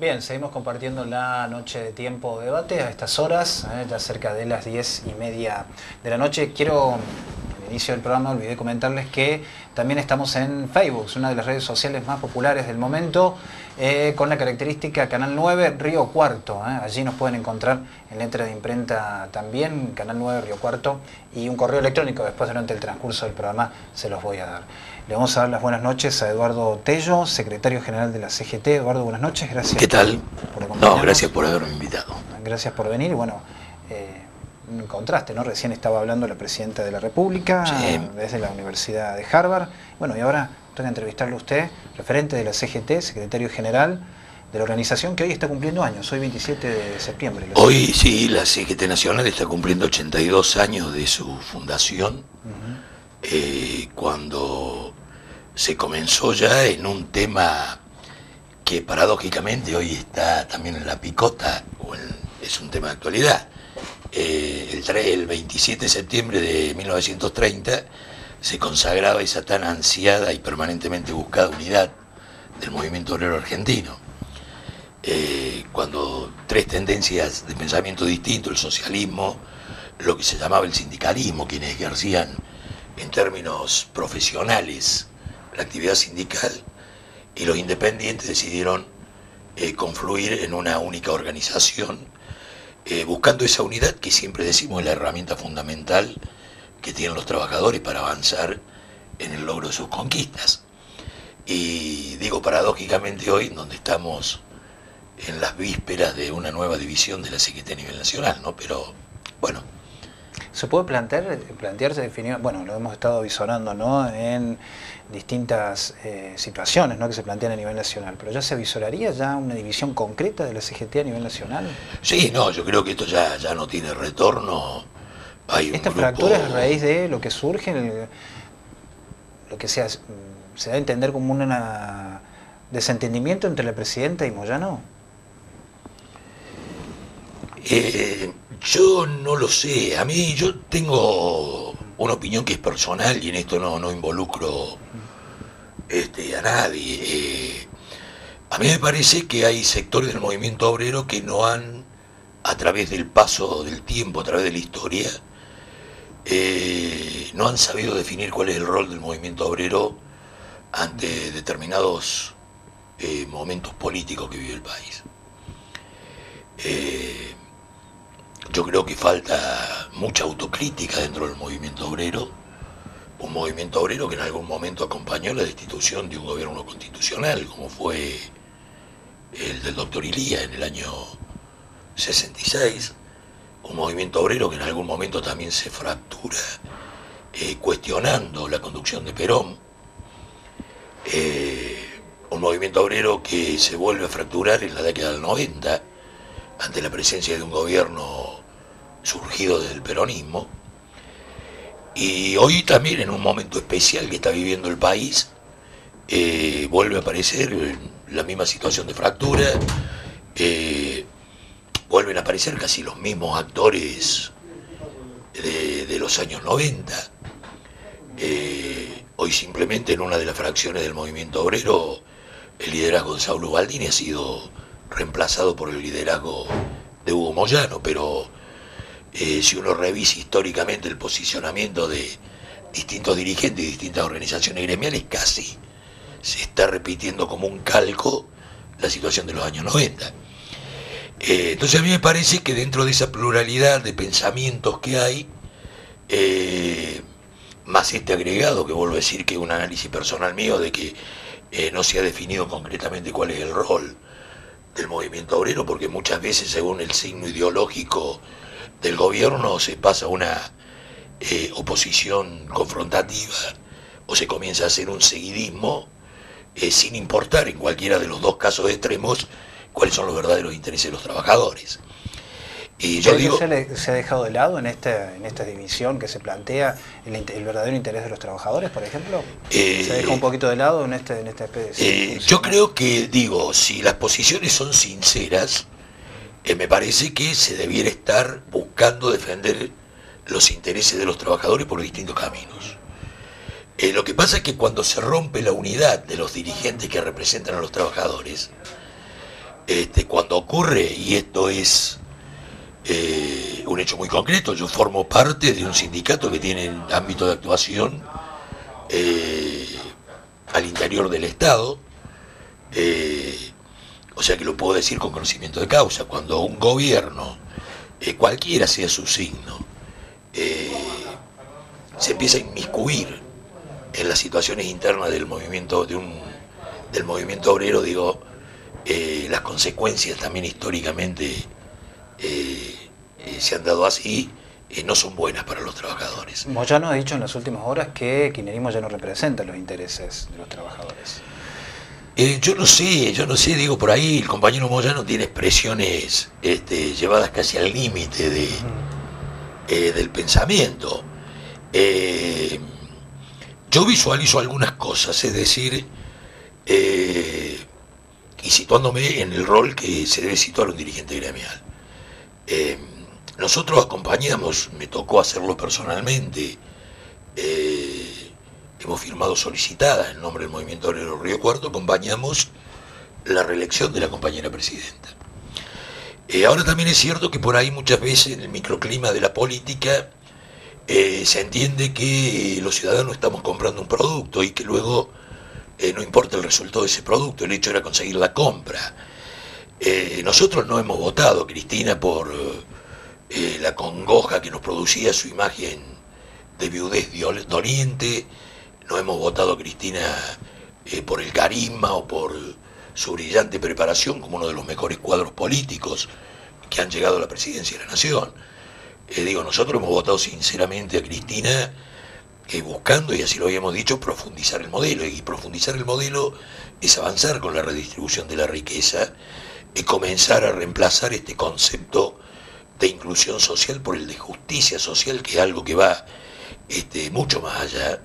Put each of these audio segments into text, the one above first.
Bien, seguimos compartiendo la noche de tiempo de debate a estas horas, ya cerca de las 10:30 de la noche. Quiero, al inicio del programa, olvidé comentarles que también estamos en Facebook, una de las redes sociales más populares del momento, con la característica Canal 9 Río Cuarto. Allí nos pueden encontrar en letra de imprenta también, Canal 9 Río Cuarto, y un correo electrónico. Después, durante el transcurso del programa, se los voy a dar. Le vamos a dar las buenas noches a Eduardo Tello, secretario general de la CGT. Eduardo, buenas noches, gracias. ¿Qué tal? Por acompañarnos. No, gracias por haberme invitado. Gracias por venir. Bueno, un contraste, ¿no? Recién estaba hablando la presidenta de la República, sí, desde la Universidad de Harvard. Bueno, y ahora toca entrevistarle a usted, referente de la CGT, secretario general de la organización que hoy está cumpliendo años, hoy 27 de septiembre. Hoy sí, la CGT Nacional está cumpliendo 82 años de su fundación, cuando se comenzó ya en un tema que paradójicamente hoy está también en la picota, es un tema de actualidad. El 27 de septiembre de 1930 se consagraba esa tan ansiada y permanentemente buscada unidad del movimiento obrero argentino. Cuando tres tendencias de pensamiento distinto, el socialismo, lo que se llamaba el sindicalismo, quienes ejercían en términos profesionales la actividad sindical, y los independientes decidieron confluir en una única organización, buscando esa unidad que siempre decimos es la herramienta fundamental que tienen los trabajadores para avanzar en el logro de sus conquistas. Y digo paradójicamente hoy, donde estamos en las vísperas de una nueva división de la CGT a nivel nacional, ¿no? Pero bueno. ¿Se puede plantearse definir, bueno, lo hemos estado visorando, ¿no?, en distintas situaciones, ¿no?, que se plantean a nivel nacional, pero ya se visoraría ya una división concreta de la CGT a nivel nacional? Sí, no, yo creo que esto ya no tiene retorno. Esta fractura es a raíz de lo que surge, lo que se da a entender como un desentendimiento entre la presidenta y Moyano. Yo no lo sé. A mí, yo tengo una opinión que es personal y en esto no involucro a nadie. A mí me parece que hay sectores del movimiento obrero que no han, a través del paso del tiempo, a través de la historia, no han sabido definir cuál es el rol del movimiento obrero ante determinados momentos políticos que vive el país. Yo creo que falta mucha autocrítica dentro del movimiento obrero, un movimiento obrero que en algún momento acompañó la destitución de un gobierno constitucional, como fue el del doctor Ilía en el año 66, un movimiento obrero que en algún momento también se fractura cuestionando la conducción de Perón, un movimiento obrero que se vuelve a fracturar en la década del 90 ante la presencia de un gobierno surgido del peronismo, y hoy también en un momento especial que está viviendo el país, vuelve a aparecer la misma situación de fractura, vuelven a aparecer casi los mismos actores de los años 90. Hoy simplemente en una de las fracciones del movimiento obrero el liderazgo de Saulo Baldini ha sido reemplazado por el liderazgo de Hugo Moyano, pero si uno revisa históricamente el posicionamiento de distintos dirigentes y distintas organizaciones gremiales, casi se está repitiendo como un calco la situación de los años 90. Entonces a mí me parece que dentro de esa pluralidad de pensamientos que hay, más este agregado, que vuelvo a decir que es un análisis personal mío, de que no se ha definido concretamente cuál es el rol del movimiento obrero, porque muchas veces según el signo ideológico del gobierno se pasa a una oposición confrontativa o se comienza a hacer un seguidismo sin importar en cualquiera de los dos casos extremos cuáles son los verdaderos intereses de los trabajadores. Y yo digo, se ha dejado de lado en esta división que se plantea el verdadero interés de los trabajadores, por ejemplo. ¿Se deja un poquito de lado en esta especie? Yo creo que, si las posiciones son sinceras, me parece que se debiera estar buscando defender los intereses de los trabajadores por distintos caminos. Lo que pasa es que cuando se rompe la unidad de los dirigentes que representan a los trabajadores, Cuando ocurre, y esto es un hecho muy concreto, yo formo parte de un sindicato que tiene ámbito de actuación al interior del Estado, o sea que lo puedo decir con conocimiento de causa. Cuando un gobierno, cualquiera sea su signo, se empieza a inmiscuir en las situaciones internas del movimiento del movimiento obrero, digo, las consecuencias también históricamente se han dado así, no son buenas para los trabajadores. Moyano ha dicho en las últimas horas que el kirchnerismo ya no representa los intereses de los trabajadores. Yo no sé, digo, por ahí el compañero Moyano tiene expresiones llevadas casi al límite del pensamiento. Yo visualizo algunas cosas, es decir, y situándome en el rol que se debe situar un dirigente gremial. Nosotros acompañamos, me tocó hacerlo personalmente, hemos firmado solicitadas en nombre del Movimiento Obrero Río Cuarto, acompañamos la reelección de la compañera presidenta. Ahora también es cierto que por ahí muchas veces en el microclima de la política se entiende que los ciudadanos estamos comprando un producto y que luego no importa el resultado de ese producto, el hecho era conseguir la compra. Nosotros no hemos votado, Cristina, por la congoja que nos producía su imagen de viudez doliente. No hemos votado a Cristina por el carisma o por su brillante preparación como uno de los mejores cuadros políticos que han llegado a la presidencia de la Nación. Nosotros hemos votado sinceramente a Cristina buscando, y así lo habíamos dicho, profundizar el modelo. Y profundizar el modelo es avanzar con la redistribución de la riqueza y comenzar a reemplazar este concepto de inclusión social por el de justicia social, que es algo que va mucho más allá.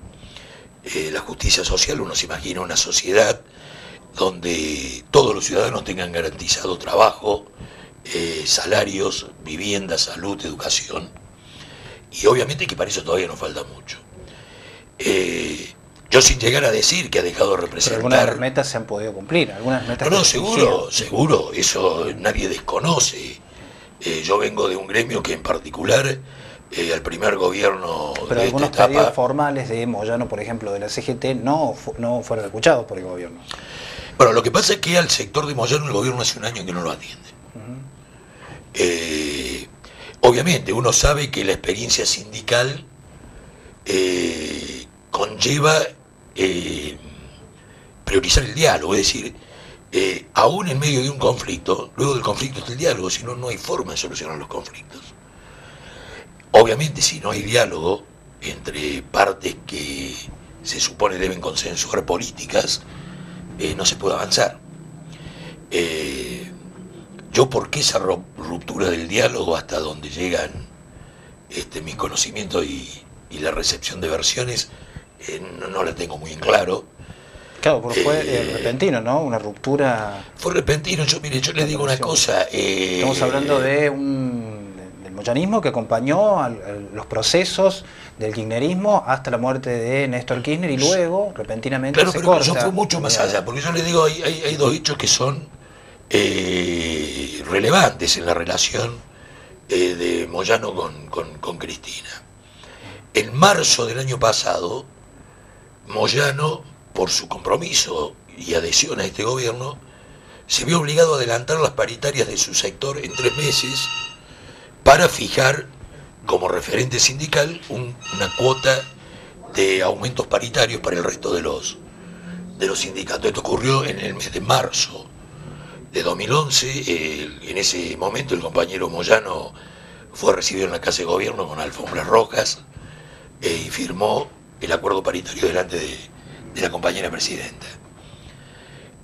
La justicia social, uno se imagina una sociedad donde todos los ciudadanos tengan garantizado trabajo, salarios, vivienda, salud, educación, y obviamente que para eso todavía nos falta mucho. Yo sin llegar a decir que ha dejado de representar... Pero algunas metas se han podido cumplir, algunas metas... No, seguro, eso nadie desconoce. Yo vengo de un gremio que en particular... al primer gobierno pero de algunos esta etapa, pedidos formales de Moyano, por ejemplo, de la CGT, no fueron escuchados por el gobierno. Bueno, lo que pasa es que al sector de Moyano el gobierno hace un año que no lo atiende. Obviamente uno sabe que la experiencia sindical conlleva priorizar el diálogo, es decir, aún en medio de un conflicto, luego del conflicto está el diálogo, si no, no hay forma de solucionar los conflictos. Obviamente, si no hay diálogo entre partes que se supone deben consensuar políticas, no se puede avanzar. Yo, ¿por qué esa ruptura del diálogo hasta donde llegan mis conocimientos y la recepción de versiones? No la tengo muy en claro. Claro, porque fue repentino, ¿no? Una ruptura... Fue repentino. Yo les digo una cosa. Estamos hablando del moyanismo que acompañó a los procesos del kirchnerismo hasta la muerte de Néstor Kirchner y luego, repentinamente, claro, se pero corta. yo fui mucho más allá, porque yo les digo, hay dos hechos que son relevantes en la relación de Moyano con Cristina. En marzo del año pasado, Moyano, por su compromiso y adhesión a este gobierno, se vio obligado a adelantar las paritarias de su sector en 3 meses para fijar como referente sindical una cuota de aumentos paritarios para el resto de los sindicatos. Esto ocurrió en el mes de marzo de 2011. En ese momento el compañero Moyano fue recibido en la Casa de Gobierno con alfombras rojas y firmó el acuerdo paritario delante de la compañera presidenta.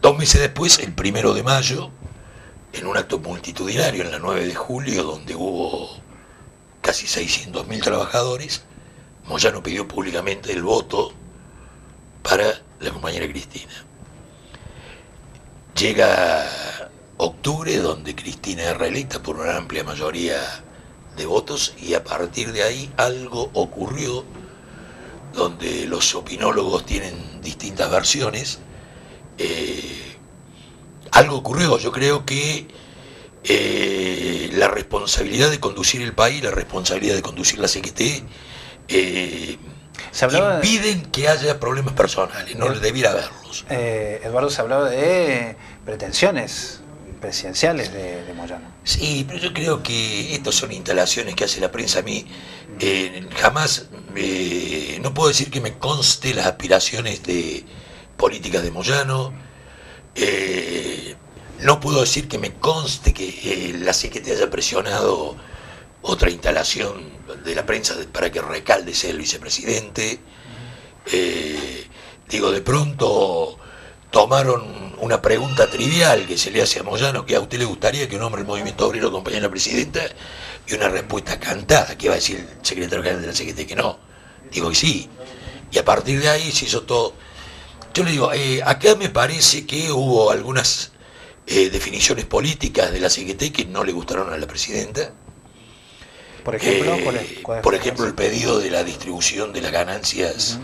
2 meses después, el 1 de mayo, en un acto multitudinario en la 9 de julio, donde hubo casi 600.000 trabajadores, Moyano pidió públicamente el voto para la compañera Cristina. Llega octubre, donde Cristina es reelecta por una amplia mayoría de votos, y a partir de ahí algo ocurrió donde los opinólogos tienen distintas versiones. algo ocurrió. Yo creo que la responsabilidad de conducir el país, la responsabilidad de conducir la CGT, impiden que haya problemas personales, no debiera haberlos. Eduardo, se hablaba de pretensiones presidenciales de Moyano. Sí, pero yo creo que estas son instalaciones que hace la prensa. A mí jamás, no puedo decir que me conste las aspiraciones de políticas de Moyano, no puedo decir que me conste que la CGT haya presionado otra instalación de la prensa para que Recalde sea el vicepresidente. Digo, de pronto tomaron una pregunta trivial que se le hace a Moyano, que a usted le gustaría que un hombre del movimiento obrero acompañara a la presidenta, y una respuesta cantada, que va a decir el secretario general de la CGT que no. Digo que sí. Y a partir de ahí se hizo todo. Yo le digo, acá me parece que hubo algunas definiciones políticas de la CGT que no le gustaron a la presidenta. Por ejemplo, por ejemplo, el pedido de la distribución de las ganancias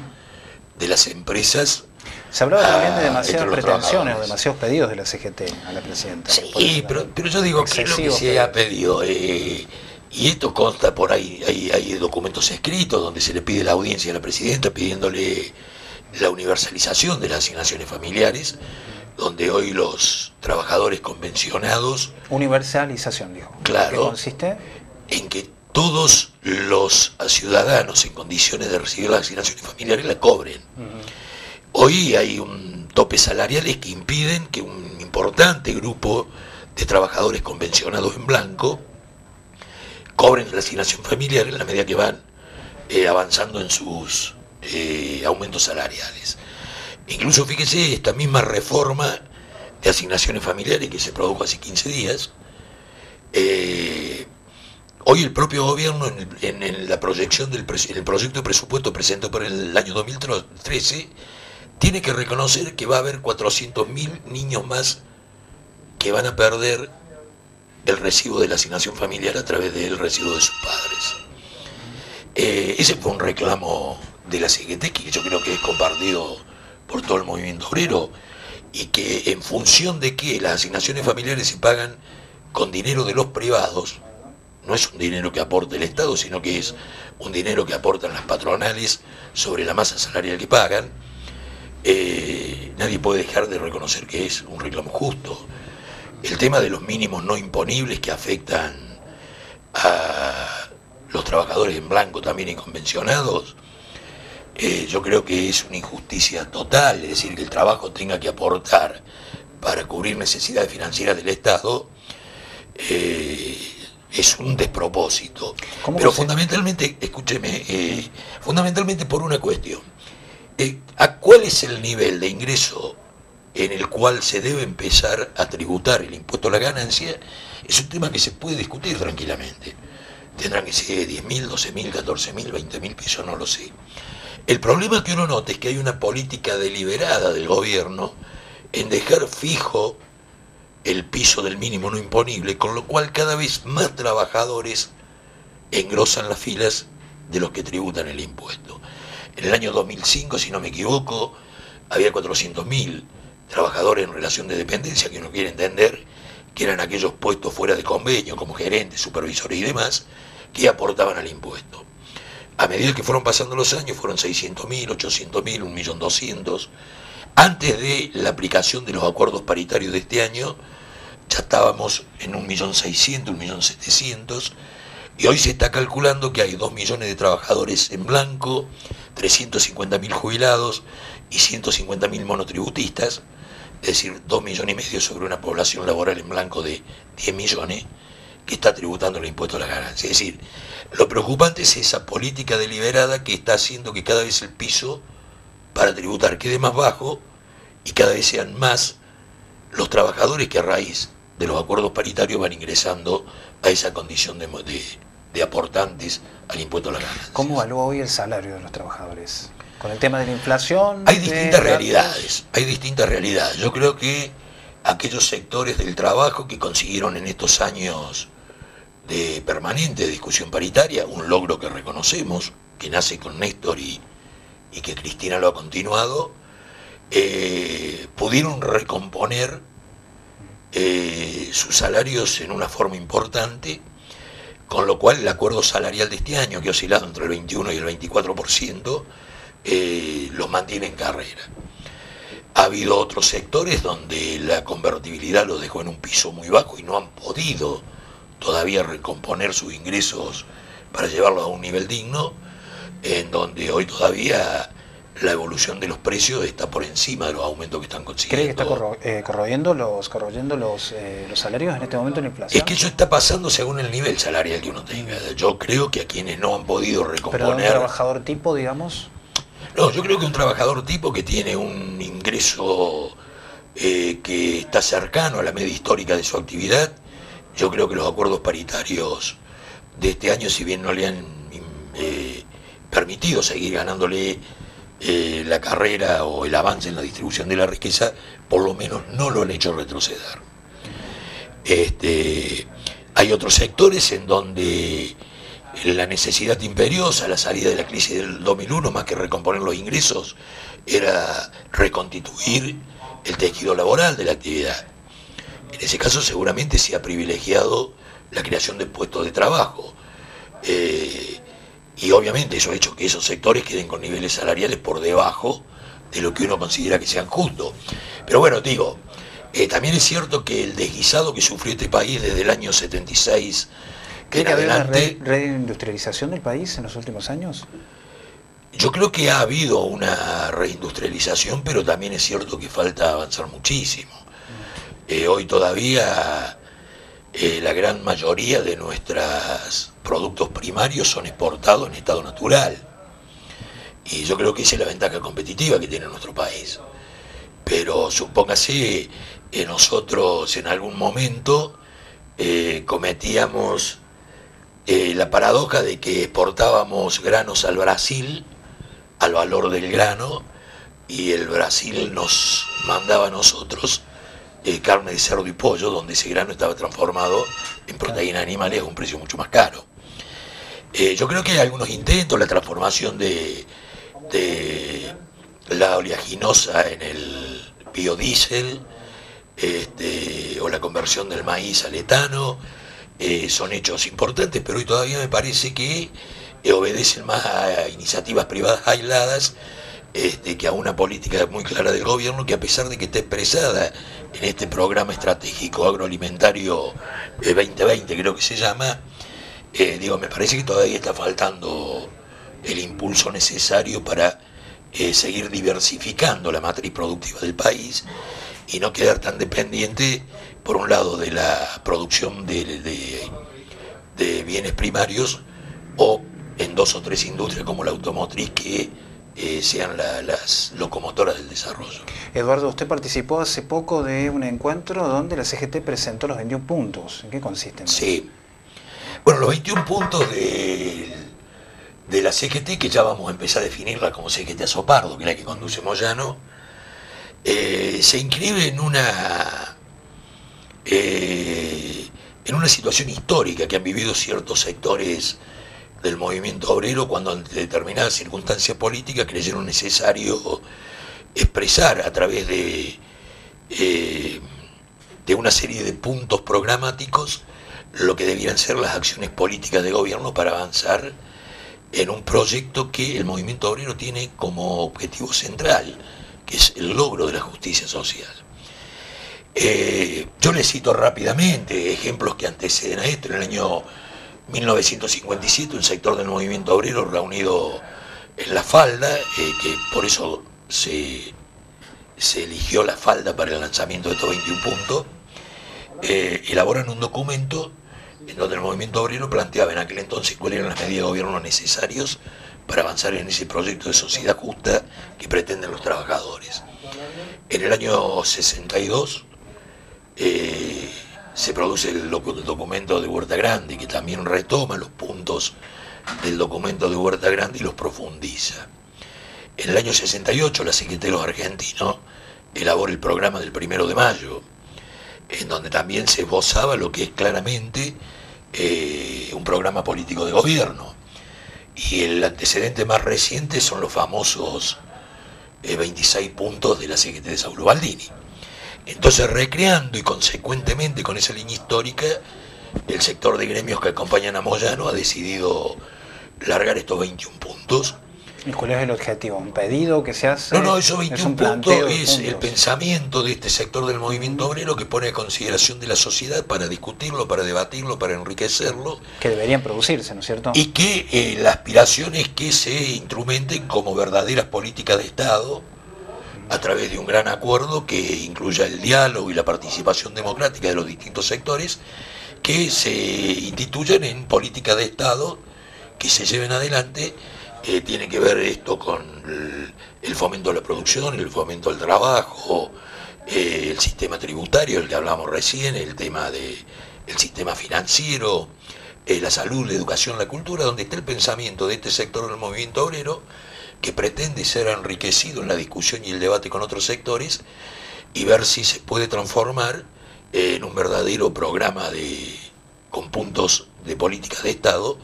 de las empresas. Se hablaba también de demasiadas pretensiones o demasiados pedidos de la CGT a la presidenta. Sí, pero yo digo, ¿qué es lo que se ha pedido? Y esto consta por ahí, hay documentos escritos donde se le pide la audiencia a la presidenta pidiéndole la universalización de las asignaciones familiares, donde hoy los trabajadores convencionados... Universalización, dijo. Claro. ¿Qué consiste? En que todos los ciudadanos en condiciones de recibir las asignaciones familiares la cobren. Hoy hay un tope salariales que impiden que un importante grupo de trabajadores convencionados en blanco cobren la asignación familiar en la medida que van avanzando en sus aumentos salariales. Incluso fíjese, esta misma reforma de asignaciones familiares que se produjo hace 15 días, hoy el propio gobierno en la proyección en el proyecto de presupuesto presentado por el año 2013 tiene que reconocer que va a haber 400.000 niños más que van a perder el recibo de la asignación familiar a través del recibo de sus padres. Ese fue un reclamo de la CGT que yo creo que es compartido por todo el movimiento obrero, y que en función de que las asignaciones familiares se pagan con dinero de los privados, no es un dinero que aporte el Estado, sino que es un dinero que aportan las patronales sobre la masa salarial que pagan, nadie puede dejar de reconocer que es un reclamo justo. El tema de los mínimos no imponibles que afectan a los trabajadores en blanco también inconvencionados, yo creo que es una injusticia total, es decir, que el trabajo tenga que aportar para cubrir necesidades financieras del Estado, es un despropósito. Pero fundamentalmente, escúcheme, fundamentalmente por una cuestión. ¿A cuál es el nivel de ingreso en el cual se debe empezar a tributar el impuesto a la ganancia? Es un tema que se puede discutir tranquilamente. Tendrán que ser 10.000, 12.000, 14.000, 20.000 pesos, no lo sé. El problema que uno nota es que hay una política deliberada del gobierno en dejar fijo el piso del mínimo no imponible, con lo cual cada vez más trabajadores engrosan las filas de los que tributan el impuesto. En el año 2005, si no me equivoco, había 400.000 trabajadores en relación de dependencia, que uno quiere entender que eran aquellos puestos fuera de convenio, como gerentes, supervisores y demás, que aportaban al impuesto. A medida que fueron pasando los años, fueron 600.000, 800.000, 1.200.000. Antes de la aplicación de los acuerdos paritarios de este año, ya estábamos en 1.600.000, 1.700.000, y hoy se está calculando que hay 2 millones de trabajadores en blanco, 350.000 jubilados y 150.000 monotributistas, es decir, 2,5 millones sobre una población laboral en blanco de 10 millones, que está tributando el impuesto a la ganancia. Es decir, lo preocupante es esa política deliberada que está haciendo que cada vez el piso para tributar quede más bajo y cada vez sean más los trabajadores que a raíz de los acuerdos paritarios van ingresando a esa condición de aportantes al impuesto a la ganancia. ¿Cómo evalúa hoy el salario de los trabajadores? ¿Con el tema de la inflación? Hay distintas realidades, hay distintas realidades. Yo creo que aquellos sectores del trabajo que consiguieron en estos años de permanente discusión paritaria, un logro que reconocemos, que nace con Néstor y que Cristina lo ha continuado, pudieron recomponer sus salarios en una forma importante, con lo cual el acuerdo salarial de este año, que ha oscilado entre el 21 y el 24%, los mantiene en carrera. Ha habido otros sectores donde la convertibilidad los dejó en un piso muy bajo y no han podido todavía recomponer sus ingresos para llevarlos a un nivel digno, en donde hoy todavía la evolución de los precios está por encima de los aumentos que están consiguiendo. ¿Cree que está corroyendo los salarios en este momento en la inflación? Es que eso está pasando según el nivel salarial que uno tenga. Yo creo que a quienes no han podido recomponer... ¿Pero de un trabajador tipo, digamos? No, yo creo que un trabajador tipo que tiene un ingreso que está cercano a la media histórica de su actividad, yo creo que los acuerdos paritarios de este año, si bien no le han permitido seguir ganándole la carrera o el avance en la distribución de la riqueza, por lo menos no lo han hecho retroceder. Hay otros sectores en donde la necesidad imperiosa, la salida de la crisis del 2001, más que recomponer los ingresos, era reconstituir el tejido laboral de la actividad. En ese caso seguramente se ha privilegiado la creación de puestos de trabajo. Y obviamente eso ha hecho que esos sectores queden con niveles salariales por debajo de lo que uno considera que sean justos. Pero bueno, digo, también es cierto que el desguisado que sufrió este país desde el año 76 ¿Cree que ha habido una reindustrialización del país en los últimos años? Yo creo que ha habido una reindustrialización, pero también es cierto que falta avanzar muchísimo. Hoy todavía la gran mayoría de nuestros productos primarios son exportados en estado natural. Y yo creo que esa es la ventaja competitiva que tiene nuestro país. Pero supóngase, nosotros en algún momento cometíamos la paradoja de que exportábamos granos al Brasil, al valor del grano, y el Brasil nos mandaba a nosotros carne de cerdo y pollo, donde ese grano estaba transformado en proteínas animales a un precio mucho más caro. Yo creo que hay algunos intentos, la transformación de la oleaginosa en el biodiesel, o la conversión del maíz al etano, son hechos importantes, pero hoy todavía me parece que obedecen más a iniciativas privadas aisladas que a una política muy clara del gobierno, que a pesar de que está expresada en este programa estratégico agroalimentario 2020, creo que se llama, me parece que todavía está faltando el impulso necesario para seguir diversificando la matriz productiva del país y no quedar tan dependiente, por un lado, de la producción de bienes primarios, o en dos o tres industrias como la automotriz que sean las locomotoras del desarrollo. Eduardo, usted participó hace poco de un encuentro donde la CGT presentó los 21 puntos. ¿En qué consisten? Sí. Bueno, los 21 puntos de la CGT, que ya vamos a empezar a definirla como CGT Azopardo, que es la que conduce Moyano, se inscribe en una situación histórica que han vivido ciertos sectores del movimiento obrero, cuando ante determinadas circunstancias políticas creyeron necesario expresar a través de una serie de puntos programáticos lo que debieran ser las acciones políticas de gobierno para avanzar en un proyecto que el movimiento obrero tiene como objetivo central, que es el logro de la justicia social. Yo les cito rápidamente ejemplos que anteceden a esto. En el año 1957, un sector del movimiento obrero reunido en La Falda, que por eso se eligió La Falda para el lanzamiento de estos 21 puntos, elaboran un documento en donde el movimiento obrero planteaba en aquel entonces cuáles eran las medidas de gobierno necesarias para avanzar en ese proyecto de sociedad justa que pretenden los trabajadores. En el año 62 se produce el documento de Huerta Grande, que también retoma los puntos del documento de Huerta Grande y los profundiza. En el año 68 la CGT de los Argentinos elabora el programa del 1 de mayo, en donde también se esbozaba lo que es claramente un programa político de gobierno. Y el antecedente más reciente son los famosos 26 puntos de la CGT de Saulo Baldini. Entonces, recreando y consecuentemente con esa línea histórica, el sector de gremios que acompañan a Moyano ha decidido largar estos 21 puntos. ¿Y cuál es el objetivo? ¿Un pedido que se hace? No, esos 21 puntos es el puntos. pensamiento de este sector del movimiento obrero que pone a consideración de la sociedad para discutirlo, para debatirlo, para enriquecerlo. Que deberían producirse, ¿no es cierto? Y que la aspiración es que se instrumenten como verdaderas políticas de Estado a través de un gran acuerdo que incluya el diálogo y la participación democrática de los distintos sectores, que se instituyan en políticas de Estado que se lleven adelante. Tiene que ver esto con el fomento de la producción, el fomento del trabajo, el sistema tributario, el que hablamos recién, el tema del sistema financiero, la salud, la educación, la cultura, donde está el pensamiento de este sector del movimiento obrero, que pretende ser enriquecido en la discusión y el debate con otros sectores, y ver si se puede transformar en un verdadero programa con puntos de política de Estado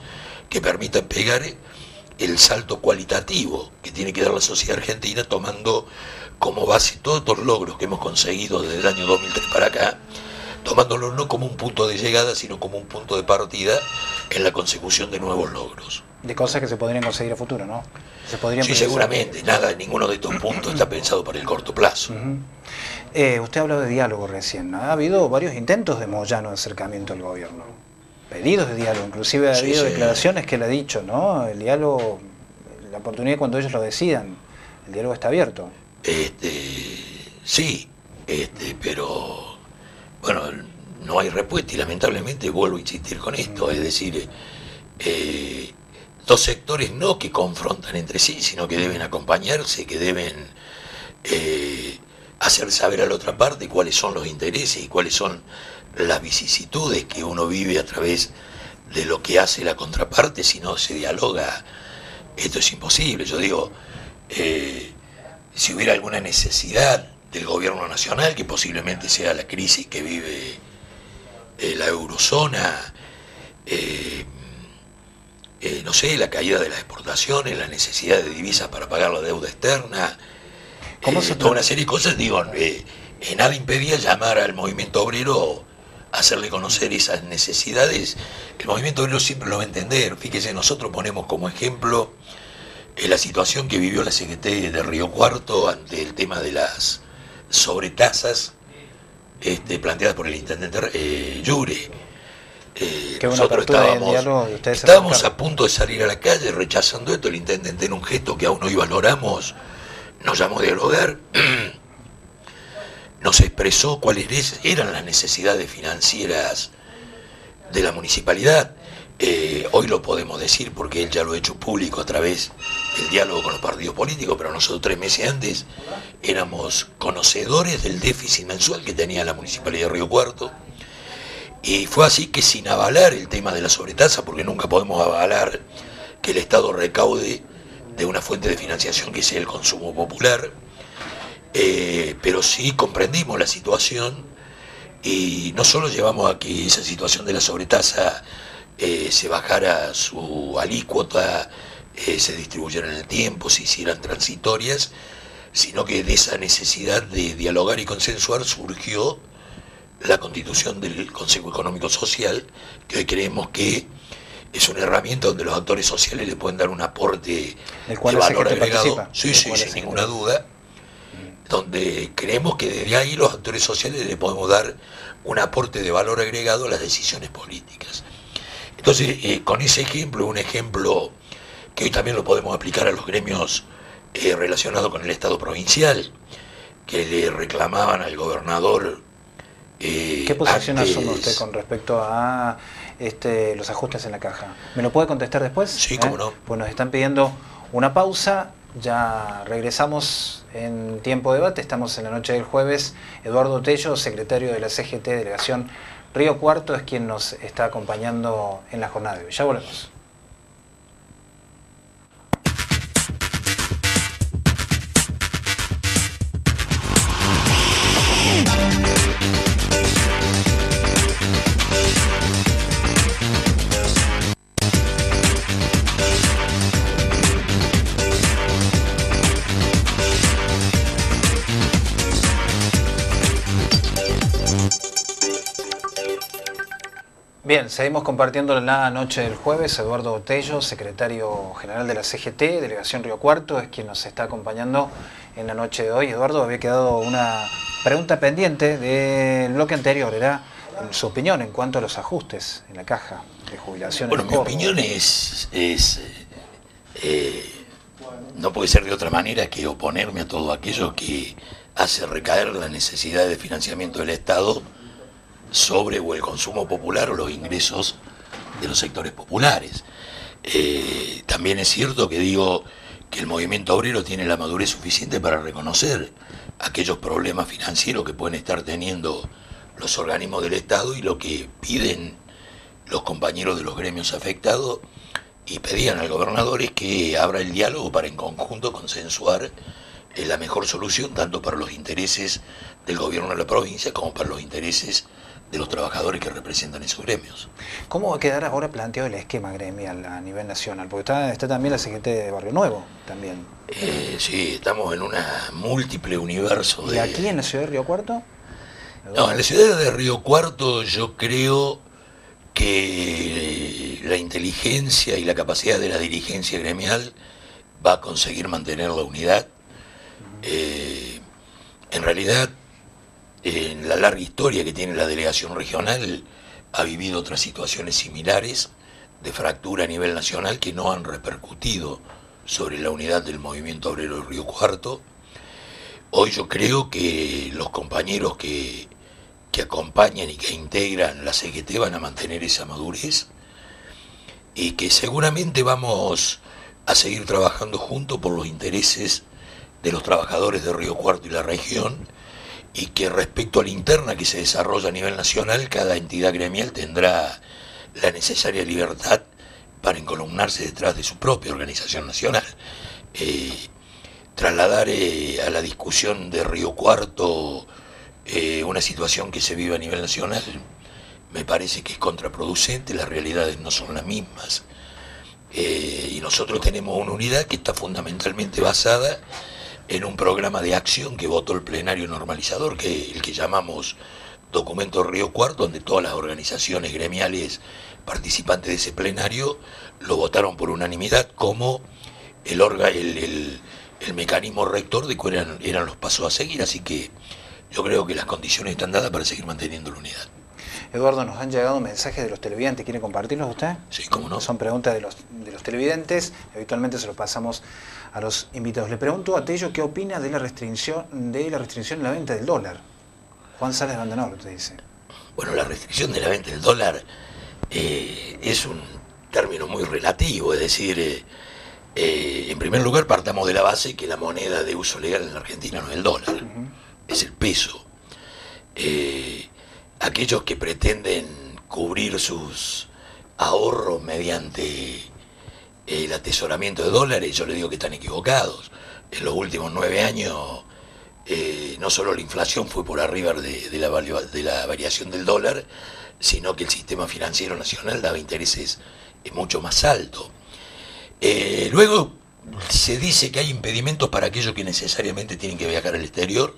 que permitan pegar el salto cualitativo que tiene que dar la sociedad argentina, tomando como base todos estos logros que hemos conseguido desde el año 2003 para acá, tomándolos no como un punto de llegada, sino como un punto de partida en la consecución de nuevos logros. De cosas que se podrían conseguir a futuro, ¿no? Se podrían Sí, pensar. seguramente, ninguno de estos puntos está pensado para el corto plazo. Usted habló de diálogo recién, ¿no? Ha habido varios intentos de Moyano de acercamiento al gobierno. Pedidos de diálogo, inclusive ha habido declaraciones que él ha dicho, ¿no? El diálogo, la oportunidad cuando ellos lo decidan, el diálogo está abierto. Sí, pero bueno, no hay respuesta y lamentablemente vuelvo a insistir con esto, es decir, dos sectores no que confrontan entre sí, sino que deben acompañarse, que deben hacer saber a la otra parte cuáles son los intereses y cuáles son las vicisitudes que uno vive a través de lo que hace la contraparte. Si no se dialoga, esto es imposible. Yo digo, si hubiera alguna necesidad del gobierno nacional, que posiblemente sea la crisis que vive la eurozona, no sé, la caída de las exportaciones, la necesidad de divisas para pagar la deuda externa, toda una serie de cosas, digo, nada impedía llamar al movimiento obrero, hacerle conocer esas necesidades. El movimiento obrero siempre lo va a entender. Fíjese, nosotros ponemos como ejemplo la situación que vivió la CGT de Río Cuarto ante el tema de las sobretasas planteadas por el intendente Llure. Nosotros estábamos a punto de salir a la calle rechazando esto. El intendente, en un gesto que aún hoy valoramos, nos llamó a dialogar. Nos expresó cuáles eran las necesidades financieras de la municipalidad. Hoy lo podemos decir porque él ya lo ha hecho público a través del diálogo con los partidos políticos, pero nosotros 3 meses antes éramos conocedores del déficit mensual que tenía la municipalidad de Río Cuarto. Y fue así que, sin avalar el tema de la sobretasa, porque nunca podemos avalar que el Estado recaude de una fuente de financiación que sea el consumo popular, pero sí comprendimos la situación y no solo llevamos a que esa situación de la sobretasa se bajara su alícuota, se distribuyera en el tiempo, se hicieran transitorias, sino que de esa necesidad de dialogar y consensuar surgió la constitución del Consejo Económico Social, que hoy creemos que es una herramienta donde los actores sociales le pueden dar un aporte de valor agregado. Sí, sin ninguna duda. Donde creemos que desde ahí los actores sociales le podemos dar un aporte de valor agregado a las decisiones políticas. Entonces, con ese ejemplo, un ejemplo que hoy también lo podemos aplicar a los gremios relacionados con el Estado provincial, que le reclamaban al gobernador. ¿Qué posición asume usted con respecto a los ajustes en la caja? ¿Me lo puede contestar después? Sí, cómo no. Pues nos están pidiendo una pausa, ya regresamos en tiempo de debate, estamos en la noche del jueves. Eduardo Tello, secretario de la CGT Delegación Río Cuarto, es quien nos está acompañando en la jornada de hoy. Ya volvemos. Bien, seguimos compartiendo la noche del jueves. Eduardo Botello, secretario general de la CGT, Delegación Río Cuarto, es quien nos está acompañando en la noche de hoy. Eduardo, había quedado una pregunta pendiente del bloque anterior, era su opinión en cuanto a los ajustes en la caja de jubilación. Bueno, mi opinión no puede ser de otra manera que oponerme a todo aquello que hace recaer la necesidad de financiamiento del Estado sobre o el consumo popular o los ingresos de los sectores populares. También es cierto que digo que el movimiento obrero tiene la madurez suficiente para reconocer aquellos problemas financieros que pueden estar teniendo los organismos del Estado y lo que piden los compañeros de los gremios afectados y pedían al gobernador es que abra el diálogo para en conjunto consensuar la mejor solución tanto para los intereses del gobierno de la provincia como para los intereses de los trabajadores que representan esos gremios. ¿Cómo va a quedar ahora planteado el esquema gremial a nivel nacional? Porque está también la CGT de Barrio Nuevo, también. Sí, estamos en una múltiple universo. ¿Y aquí en la ciudad de Río Cuarto? No, en la ciudad de Río Cuarto yo creo que la inteligencia y la capacidad de la dirigencia gremial va a conseguir mantener la unidad. En realidad, en la larga historia que tiene la delegación regional, ha vivido otras situaciones similares de fractura a nivel nacional que no han repercutido sobre la unidad del movimiento obrero de Río Cuarto. Hoy yo creo que los compañeros que acompañan y que integran la CGT van a mantener esa madurez y que seguramente vamos a seguir trabajando juntos por los intereses de los trabajadores de Río Cuarto y la región, y que respecto a la interna que se desarrolla a nivel nacional, cada entidad gremial tendrá la necesaria libertad para encolumnarse detrás de su propia organización nacional. Trasladar a la discusión de Río Cuarto una situación que se vive a nivel nacional me parece que es contraproducente, las realidades no son las mismas. Y nosotros tenemos una unidad que está fundamentalmente basada en un programa de acción que votó el plenario normalizador, que el que llamamos Documento Río Cuarto, donde todas las organizaciones gremiales participantes de ese plenario lo votaron por unanimidad como el mecanismo rector de cuáles eran los pasos a seguir, así que yo creo que las condiciones están dadas para seguir manteniendo la unidad. Eduardo, nos han llegado mensajes de los televidentes. ¿Quiere compartirlos usted? Sí, cómo no. Son preguntas de los televidentes. Habitualmente se los pasamos a los invitados. Le pregunto a Tello qué opina de la restricción en la venta del dólar. Juan Sales Bandenor, usted dice. Bueno, la restricción de la venta del dólar es un término muy relativo, es decir, en primer lugar partamos de la base que la moneda de uso legal en la Argentina no es el dólar, es el peso. Aquellos que pretenden cubrir sus ahorros mediante el atesoramiento de dólares, yo les digo que están equivocados. En los últimos 9 años no solo la inflación fue por arriba de la variación del dólar, sino que el sistema financiero nacional daba intereses mucho más altos. Luego se dice que hay impedimentos para aquellos que necesariamente tienen que viajar al exterior.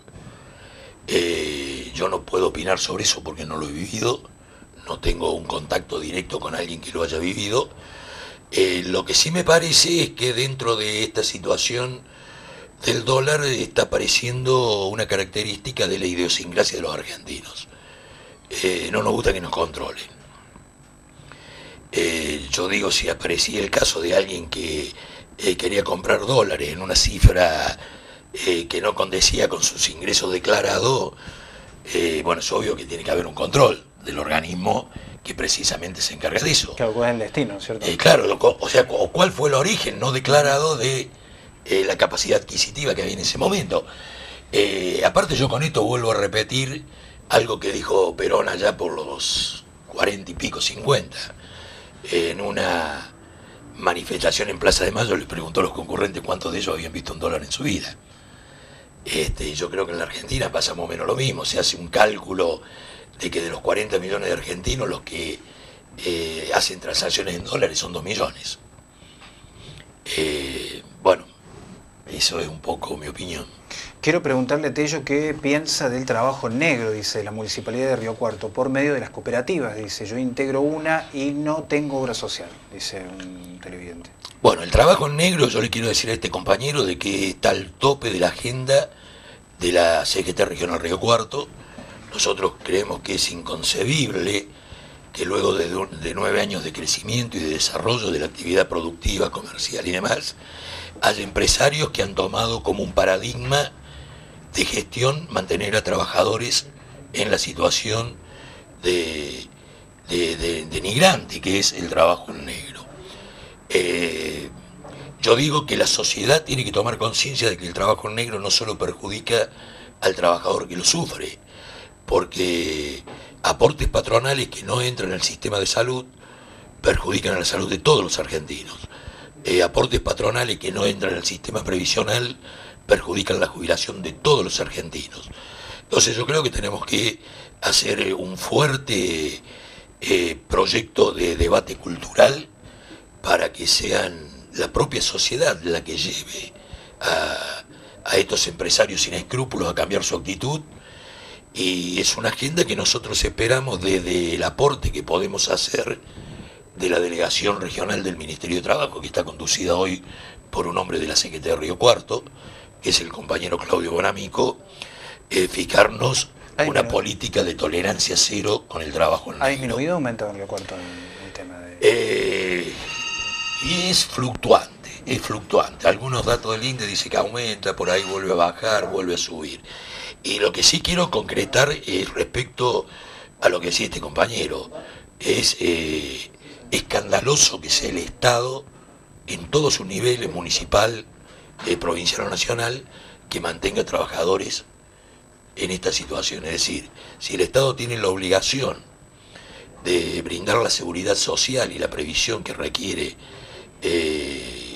Yo no puedo opinar sobre eso porque no lo he vivido, no tengo un contacto directo con alguien que lo haya vivido. Lo que sí me parece es que dentro de esta situación del dólar está apareciendo una característica de la idiosincrasia de los argentinos. No nos gusta que nos controlen. Yo digo, si aparecía el caso de alguien que quería comprar dólares en una cifra que no condecía con sus ingresos declarados, bueno, es obvio que tiene que haber un control del organismo que precisamente se encarga de eso. Claro, ¿cuál es el destino, cierto? Claro, o sea, cuál fue el origen no declarado de la capacidad adquisitiva que había en ese momento. Aparte, yo con esto vuelvo a repetir algo que dijo Perón allá por los 40 y pico, 50, en una manifestación en Plaza de Mayo. Les preguntó a los concurrentes cuántos de ellos habían visto un dólar en su vida. Yo creo que en la Argentina pasa más o menos lo mismo. Se hace un cálculo de que de los 40 millones de argentinos, los que hacen transacciones en dólares son 2 millones. Bueno, eso es un poco mi opinión. Quiero preguntarle a Tello qué piensa del trabajo negro, dice la Municipalidad de Río Cuarto, por medio de las cooperativas. Dice, yo integro una y no tengo obra social, dice un televidente. Bueno, el trabajo en negro, yo le quiero decir a este compañero de que está al tope de la agenda de la CGT Regional Río Cuarto. Nosotros creemos que es inconcebible que luego de 9 años de crecimiento y de desarrollo de la actividad productiva, comercial y demás, haya empresarios que han tomado como un paradigma de gestión mantener a trabajadores en la situación de denigrante que es el trabajo en negro. Yo digo que la sociedad tiene que tomar conciencia de que el trabajo en negro no solo perjudica al trabajador que lo sufre, porque aportes patronales que no entran al sistema de salud perjudican a la salud de todos los argentinos. Aportes patronales que no entran al sistema previsional perjudican la jubilación de todos los argentinos. Entonces yo creo que tenemos que hacer un fuerte proyecto de debate cultural para que sean la propia sociedad la que lleve a estos empresarios sin escrúpulos a cambiar su actitud, y es una agenda que nosotros esperamos desde el aporte que podemos hacer de la Delegación Regional del Ministerio de Trabajo, que está conducida hoy por un hombre de la CGT de Río Cuarto, que es el compañero Claudio Bonamico, fijarnos una política de tolerancia cero con el trabajo en negro. ¿Ha disminuido o aumentado en Río Cuarto el tema de...? Y es fluctuante. Algunos datos del INDE dicen que aumenta, por ahí vuelve a bajar, vuelve a subir. Y lo que sí quiero concretar es respecto a lo que decía este compañero. Es escandaloso que sea el Estado, en todos sus niveles, municipal, provincial o nacional, que mantenga trabajadores en esta situación. Es decir, si el Estado tiene la obligación de brindar la seguridad social y la previsión que requiere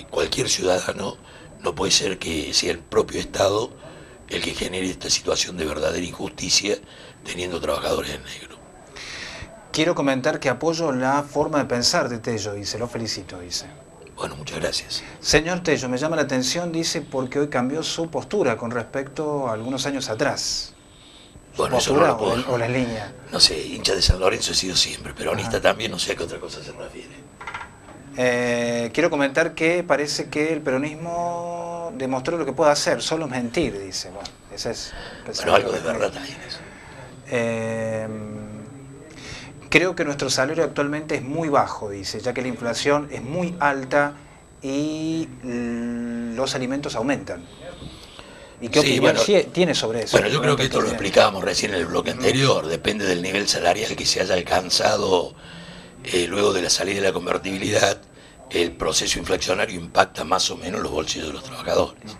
cualquier ciudadano, no puede ser que sea el propio Estado el que genere esta situación de verdadera injusticia teniendo trabajadores en negro. Quiero comentar que apoyo la forma de pensar de Tello, dice, lo felicito, dice. Bueno, muchas gracias. Señor Tello, me llama la atención, dice, porque hoy cambió su postura con respecto a algunos años atrás. Bueno, eso no lo ¿Postura puedo. o la línea? No sé, hincha de San Lorenzo he sido siempre, peronista también, no sé a qué otra cosa se refiere. Quiero comentar que parece que el peronismo demostró lo que puede hacer, solo es mentir, dice. Bueno, ese es... Bueno, algo de verdad también eso. Creo que nuestro salario actualmente es muy bajo, dice, ya que la inflación es muy alta y los alimentos aumentan. ¿Y qué opinión tiene sobre eso? Bueno, yo creo que esto lo explicábamos recién en el bloque anterior. Depende del nivel salarial que se haya alcanzado luego de la salida de la convertibilidad, el proceso inflacionario impacta más o menos los bolsillos de los trabajadores.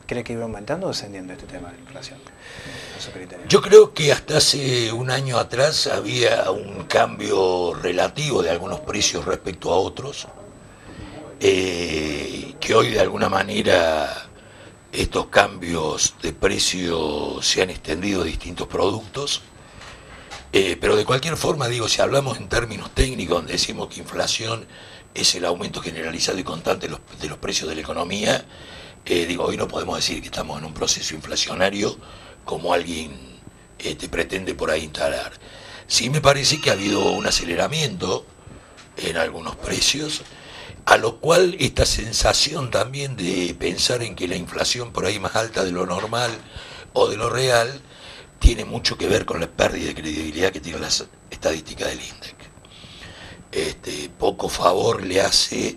¿Cree que iba aumentando o descendiendo este tema de la inflación? Yo creo que hasta hace un año atrás había un cambio relativo de algunos precios respecto a otros, que hoy de alguna manera estos cambios de precio se han extendido a distintos productos, pero de cualquier forma, digo, si hablamos en términos técnicos, donde decimos que inflación es el aumento generalizado y constante de los precios de la economía, digo, hoy no podemos decir que estamos en un proceso inflacionario como alguien pretende por ahí instalar. Sí me parece que ha habido un aceleramiento en algunos precios, a lo cual esta sensación también de pensar en que la inflación por ahí más alta de lo normal o de lo real tiene mucho que ver con la pérdida de credibilidad que tienen las estadísticas del INDEC. Poco favor le hace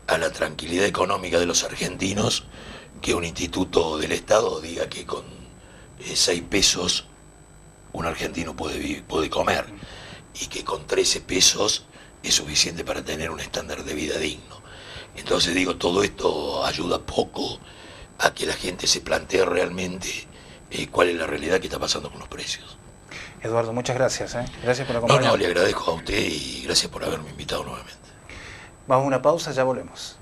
a la tranquilidad económica de los argentinos que un instituto del Estado diga que con 6 pesos un argentino puede comer y que con 13 pesos es suficiente para tener un estándar de vida digno. Entonces digo, todo esto ayuda poco a que la gente se plantee realmente cuál es la realidad que está pasando con los precios. Eduardo, muchas gracias. Gracias por acompañarnos. No, le agradezco a usted y gracias por haberme invitado nuevamente. Vamos a una pausa, ya volvemos.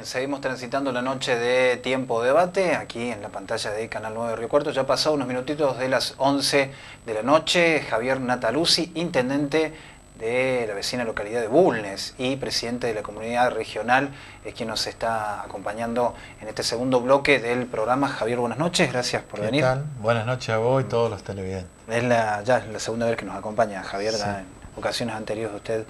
seguimos transitando la noche de Tiempo de Debate, aquí en la pantalla de Canal 9 de Río Cuarto. Ya ha pasado unos minutitos de las 11 de la noche. Javier Nataluzzi, intendente de la vecina localidad de Bulnes y presidente de la comunidad regional, es quien nos está acompañando en este segundo bloque del programa. Javier, buenas noches, gracias por venir. ¿Qué tal? Buenas noches a vos y todos los televidentes. Ya es la segunda vez que nos acompaña Javier, sí. En ocasiones anteriores usted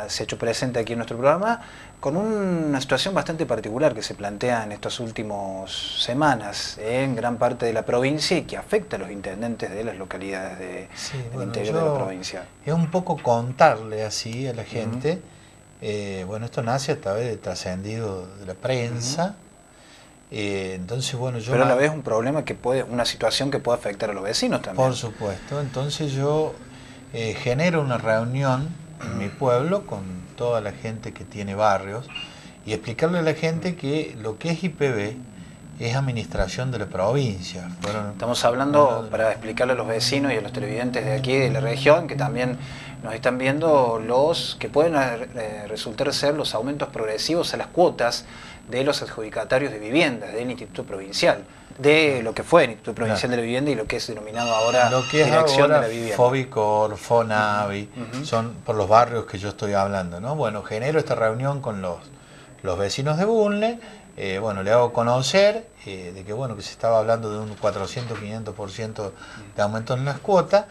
se ha hecho presente aquí en nuestro programa, con una situación bastante particular que se plantea en estas últimas semanas en gran parte de la provincia y que afecta a los intendentes de las localidades del interior de la provincia. Es un poco contarle así a la gente, bueno, esto nace a través de trascendido de la prensa, entonces bueno, yo... Pero a la vez un problema que puede, una situación que puede afectar a los vecinos también. Por supuesto, entonces yo genero una reunión en mi pueblo con toda la gente que tiene barrios y explicarle a la gente que lo que es IPB es administración de la provincia. Estamos hablando, para explicarle a los vecinos y a los televidentes de aquí, de la región, que también nos están viendo, los que pueden resultar ser los aumentos progresivos a las cuotas de los adjudicatarios de viviendas del Instituto Provincial, de lo que fue el Instituto Provincial de la Vivienda y lo que es denominado ahora lo que es Dirección ahora de la Vivienda. Fobicor, Fonavi, son por los barrios que yo estoy hablando, ¿no? Bueno, genero esta reunión con los vecinos de Bulnes, bueno, le hago conocer de que bueno, que se estaba hablando de un 400-500% de aumento en las cuotas.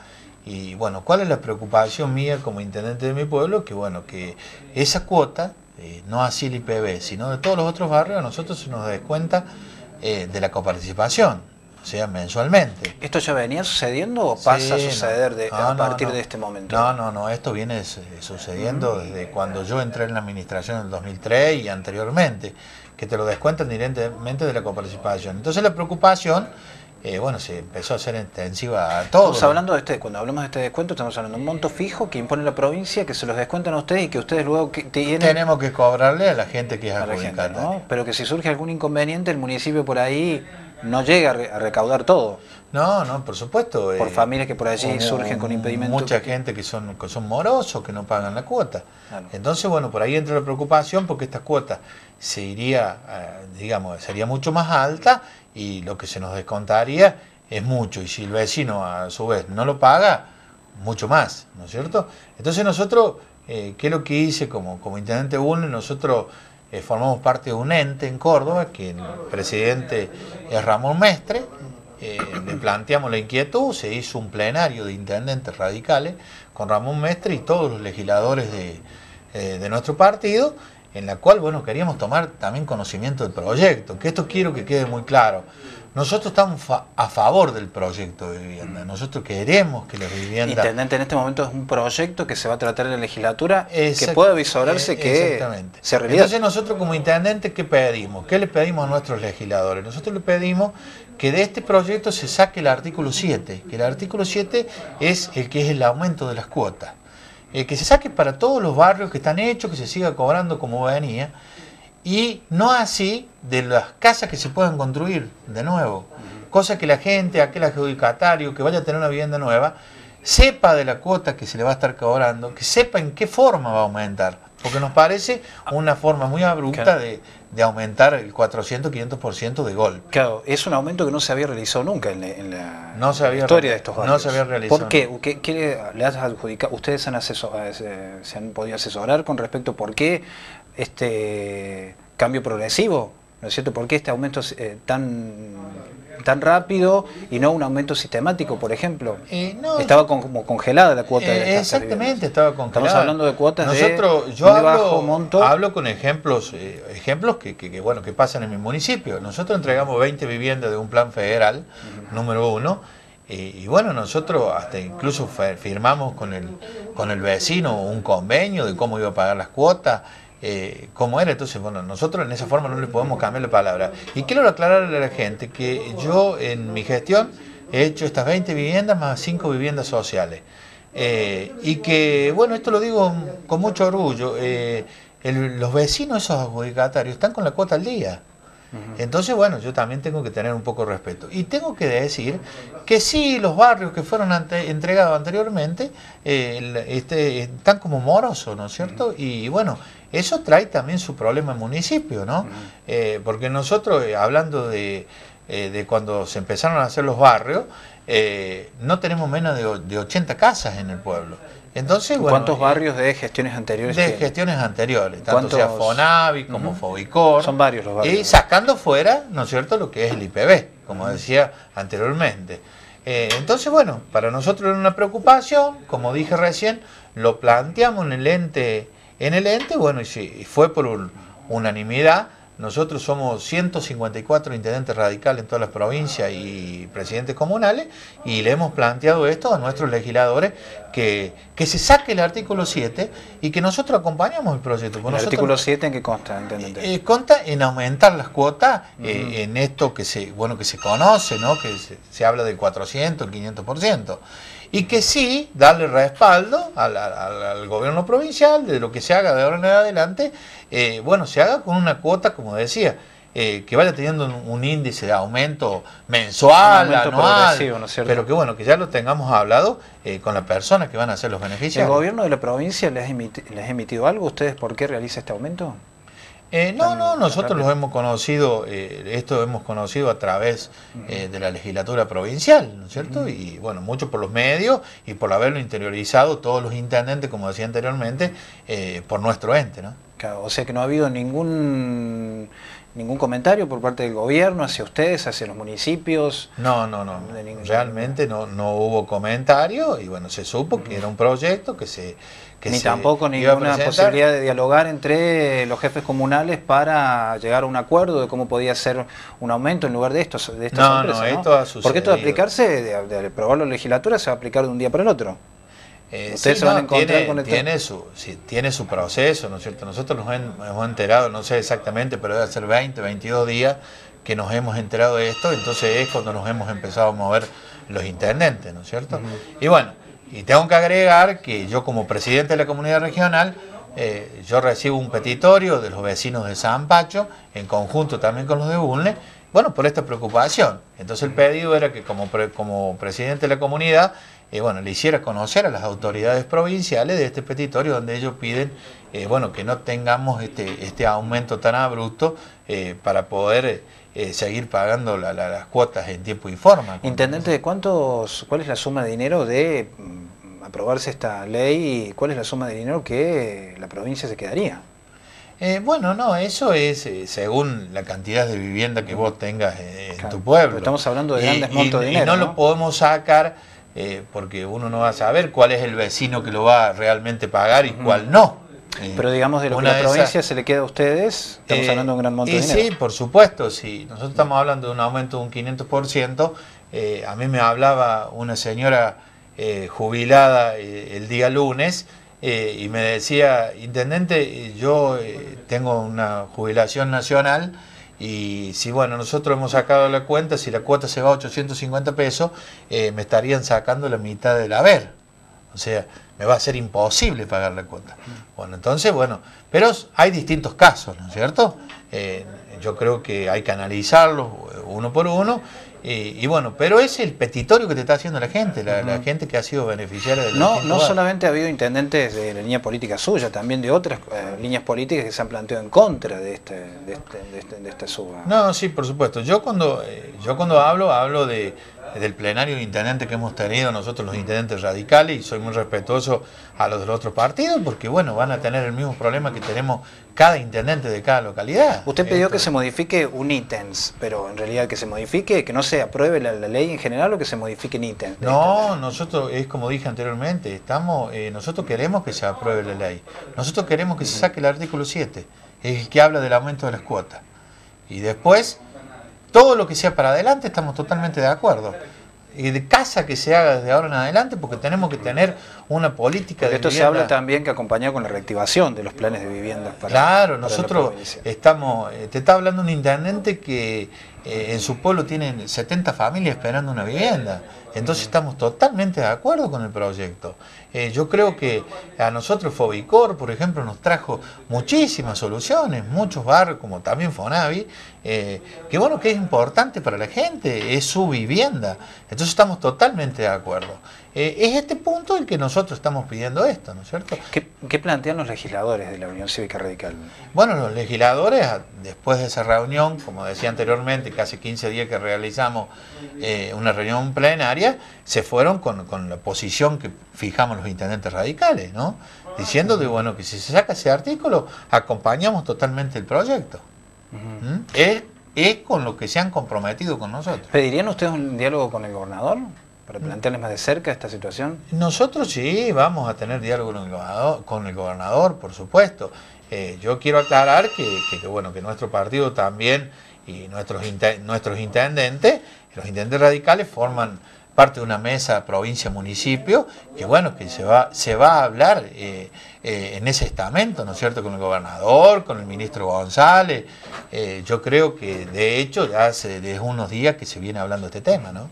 Y bueno, ¿cuál es la preocupación mía como intendente de mi pueblo? Que bueno, que esa cuota, no así el IPB, sino de todos los otros barrios, a nosotros se nos descuenta de la coparticipación, o sea, mensualmente. ¿Esto ya venía sucediendo o pasa a suceder a partir de este momento? No, esto viene sucediendo desde cuando yo entré en la administración en el 2003 y anteriormente, que te lo descuentan directamente de la coparticipación. Entonces la preocupación... bueno, se empezó a hacer extensiva a todos. Estamos hablando de cuando hablamos de este descuento, estamos hablando de un monto fijo que impone la provincia, que se los descuentan a ustedes y que ustedes luego tienen... Tenemos que cobrarle a la gente que es adjudicataria, ¿no? Pero que si surge algún inconveniente, el municipio por ahí no llega a recaudar todo. No, por supuesto. Por familias que por allí surgen con impedimentos. Mucha gente que son morosos, que no pagan la cuota. Claro. Entonces, bueno, por ahí entra la preocupación porque esta cuota se iría, digamos, sería mucho más alta y lo que se nos descontaría es mucho. Y si el vecino a su vez no lo paga, mucho más, ¿no es cierto? Entonces nosotros, ¿qué es lo que hice como intendente Bulnes? Nosotros formamos parte de un ente en Córdoba, que el presidente es Ramón Mestre. Le planteamos la inquietud, se hizo un plenario de intendentes radicales con Ramón Mestre y todos los legisladores de nuestro partido, en la cual, bueno, queríamos tomar también conocimiento del proyecto, que esto quiero que quede muy claro. Nosotros estamos a favor del proyecto de vivienda, nosotros queremos que las viviendas... Intendente, en este momento es un proyecto que se va a tratar en la legislatura, que puede visorarse que sea realidad. Entonces nosotros como intendente, ¿qué pedimos? ¿Qué le pedimos a nuestros legisladores? Nosotros le pedimos que de este proyecto se saque el artículo 7, que el artículo 7 es el que es el aumento de las cuotas. Que se saque para todos los barrios que están hechos, que se siga cobrando como venía, y no así de las casas que se puedan construir de nuevo. Cosa que la gente, aquel adjudicatario que vaya a tener una vivienda nueva, sepa de la cuota que se le va a estar cobrando, que sepa en qué forma va a aumentar. Porque nos parece una forma muy abrupta de aumentar el 400-500% de golpe. Claro, es un aumento que no se había realizado nunca en la historia de estos barrios. No se había realizado. ¿Por qué? ¿Qué le has adjudicado? ¿Ustedes se han podido asesorar con respecto a por qué este cambio progresivo? ¿No es cierto? ¿Por qué este aumento tan rápido y no un aumento sistemático, por ejemplo? Estaba como congelada la cuota de exactamente, estaba congelada. Estamos hablando de cuotas yo bajo monto. Hablo con ejemplos que pasan en mi municipio. Nosotros entregamos 20 viviendas de un plan federal, número 1, y bueno, nosotros hasta incluso firmamos con el vecino un convenio de cómo iba a pagar las cuotas, cómo era. Entonces, bueno, nosotros en esa forma no le podemos cambiar la palabra. Y quiero aclararle a la gente que yo en mi gestión he hecho estas 20 viviendas más 5 viviendas sociales. Y que, bueno, esto lo digo con mucho orgullo, los vecinos, esos adjudicatarios, están con la cuota al día. Entonces, bueno, yo también tengo que tener un poco de respeto. Y tengo que decir que sí, los barrios que fueron entregados anteriormente están como morosos, ¿no es cierto? Y bueno, eso trae también su problema al municipio, ¿no? Porque nosotros, hablando de cuando se empezaron a hacer los barrios, no tenemos menos de 80 casas en el pueblo. Entonces, bueno, ¿cuántos barrios de gestiones anteriores? De gestiones anteriores, tanto sea Fonavi como Fobicor. Son varios los barrios. Y sacando fuera, ¿no es cierto?, lo que es el IPB, como decía anteriormente. Entonces, bueno, para nosotros era una preocupación, como dije recién, lo planteamos en el ente, bueno, y fue por unanimidad. Nosotros somos 154 intendentes radicales en todas las provincias y presidentes comunales, y le hemos planteado esto a nuestros legisladores, que se saque el artículo 7 y que nosotros acompañamos el proyecto. ¿El artículo 7 en qué consta, intendente? Consta en aumentar las cuotas, en esto que se conoce, ¿no?, que se habla del 400, 500%. Y que sí, darle respaldo al gobierno provincial de lo que se haga de ahora en adelante, se haga con una cuota, como decía, que vaya teniendo un índice de aumento mensual, anual, ¿no es cierto? Pero que bueno, que ya lo tengamos hablado con las personas que van a ser los beneficiarios. ¿El gobierno de la provincia les ha emitido algo? ¿Ustedes por qué realiza este aumento? Nosotros los hemos conocido, esto hemos conocido a través de la legislatura provincial, ¿no es cierto? Y bueno, mucho por los medios y por haberlo interiorizado todos los intendentes, como decía anteriormente, por nuestro ente, ¿no? Claro, o sea que no ha habido ningún comentario por parte del gobierno hacia ustedes, hacia los municipios. No. Realmente no hubo comentario, y bueno, se supo que era un proyecto ni tampoco ninguna posibilidad de dialogar entre los jefes comunales para llegar a un acuerdo de cómo podía ser un aumento en lugar de estas empresas, ¿no? Esto ha sucedido. Porque esto de aplicarse, de aprobarlo en la legislatura, se va a aplicar de un día para el otro. Ustedes se van a encontrar con tiene su proceso, ¿no es cierto? Nosotros nos hemos enterado, no sé exactamente, pero debe ser 20, 22 días que nos hemos enterado de esto, entonces es cuando nos hemos empezado a mover los intendentes, ¿no es cierto? Y bueno, y tengo que agregar que yo, como presidente de la comunidad regional, yo recibo un petitorio de los vecinos de San Pacho, en conjunto también con los de Bulnes, bueno, por esta preocupación. Entonces el pedido era que como presidente de la comunidad, le hiciera conocer a las autoridades provinciales de este petitorio, donde ellos piden que no tengamos este aumento tan abrupto para poder seguir pagando las cuotas en tiempo y forma. Intendente, ¿cuál es la suma de dinero de aprobarse esta ley y cuál es la suma de dinero que la provincia se quedaría? Eso es según la cantidad de vivienda que vos tengas en tu pueblo. Pero estamos hablando de grandes montos de dinero. Y no lo podemos sacar porque uno no va a saber cuál es el vecino que lo va a realmente pagar y cuál no. Pero digamos, de lo que la provincia se le queda a ustedes, estamos hablando de un gran monto de dinero. Sí, por supuesto, sí. Nosotros estamos hablando de un aumento de un 500%. A mí me hablaba una señora jubilada el día lunes y me decía: intendente, yo tengo una jubilación nacional y si nosotros hemos sacado la cuenta, si la cuota se va a 850 pesos, me estarían sacando la mitad del haber. O sea, me va a ser imposible pagar la cuota. Entonces, pero hay distintos casos, ¿no es cierto? Yo creo que hay que analizarlos uno por uno. Pero es el petitorio que te está haciendo la gente, la gente que ha sido beneficiaria del No solamente ha habido intendentes de la línea política suya, también de otras líneas políticas que se han planteado en contra de esta suba. No, sí, por supuesto. Yo cuando hablo del plenario de intendentes que hemos tenido nosotros los intendentes radicales, y soy muy respetuoso a los de los otros partidos, porque van a tener el mismo problema que tenemos cada intendente de cada localidad. Usted pidió que se modifique un ítems, pero en realidad que se modifique, que no se apruebe la ley en general, o que se modifiquen ítems. No, nosotros, es como dije anteriormente, nosotros queremos que se apruebe la ley. Nosotros queremos que se saque el artículo 7, el que habla del aumento de las cuotas. Y después, todo lo que sea para adelante estamos totalmente de acuerdo. Y de casa que se haga desde ahora en adelante, porque tenemos que tener una política de esto vivienda. Se habla también que acompañado con la reactivación de los planes de viviendas para Claro, nosotros estamos, te está hablando un intendente que en su pueblo tienen 70 familias esperando una vivienda. Entonces estamos totalmente de acuerdo con el proyecto. Yo creo que a nosotros Fobicor, por ejemplo, nos trajo muchísimas soluciones, muchos barrios, como también Fonavi, que es importante para la gente, es su vivienda. Entonces estamos totalmente de acuerdo. Es este punto el que nosotros estamos pidiendo esto, ¿no es cierto? ¿Qué plantean los legisladores de la Unión Cívica Radical? Bueno, los legisladores, después de esa reunión, como decía anteriormente, casi 15 días que realizamos una reunión plenaria, se fueron con la posición que fijamos los intendentes radicales, ¿no? Diciendo de, bueno, que si se saca ese artículo, acompañamos totalmente el proyecto. Es con lo que se han comprometido con nosotros. ¿Pedirían ustedes un diálogo con el gobernador para plantearles más de cerca esta situación? Nosotros sí vamos a tener diálogo con el gobernador, por supuesto. Yo quiero aclarar que bueno, que nuestro partido también y nuestros intendentes, los intendentes radicales, forman parte de una mesa provincia-municipio, que bueno, que se va a hablar en ese estamento, ¿no es cierto?, con el gobernador, con el ministro González. Yo creo que de hecho ya hace desde unos días que se viene hablando de este tema, ¿no?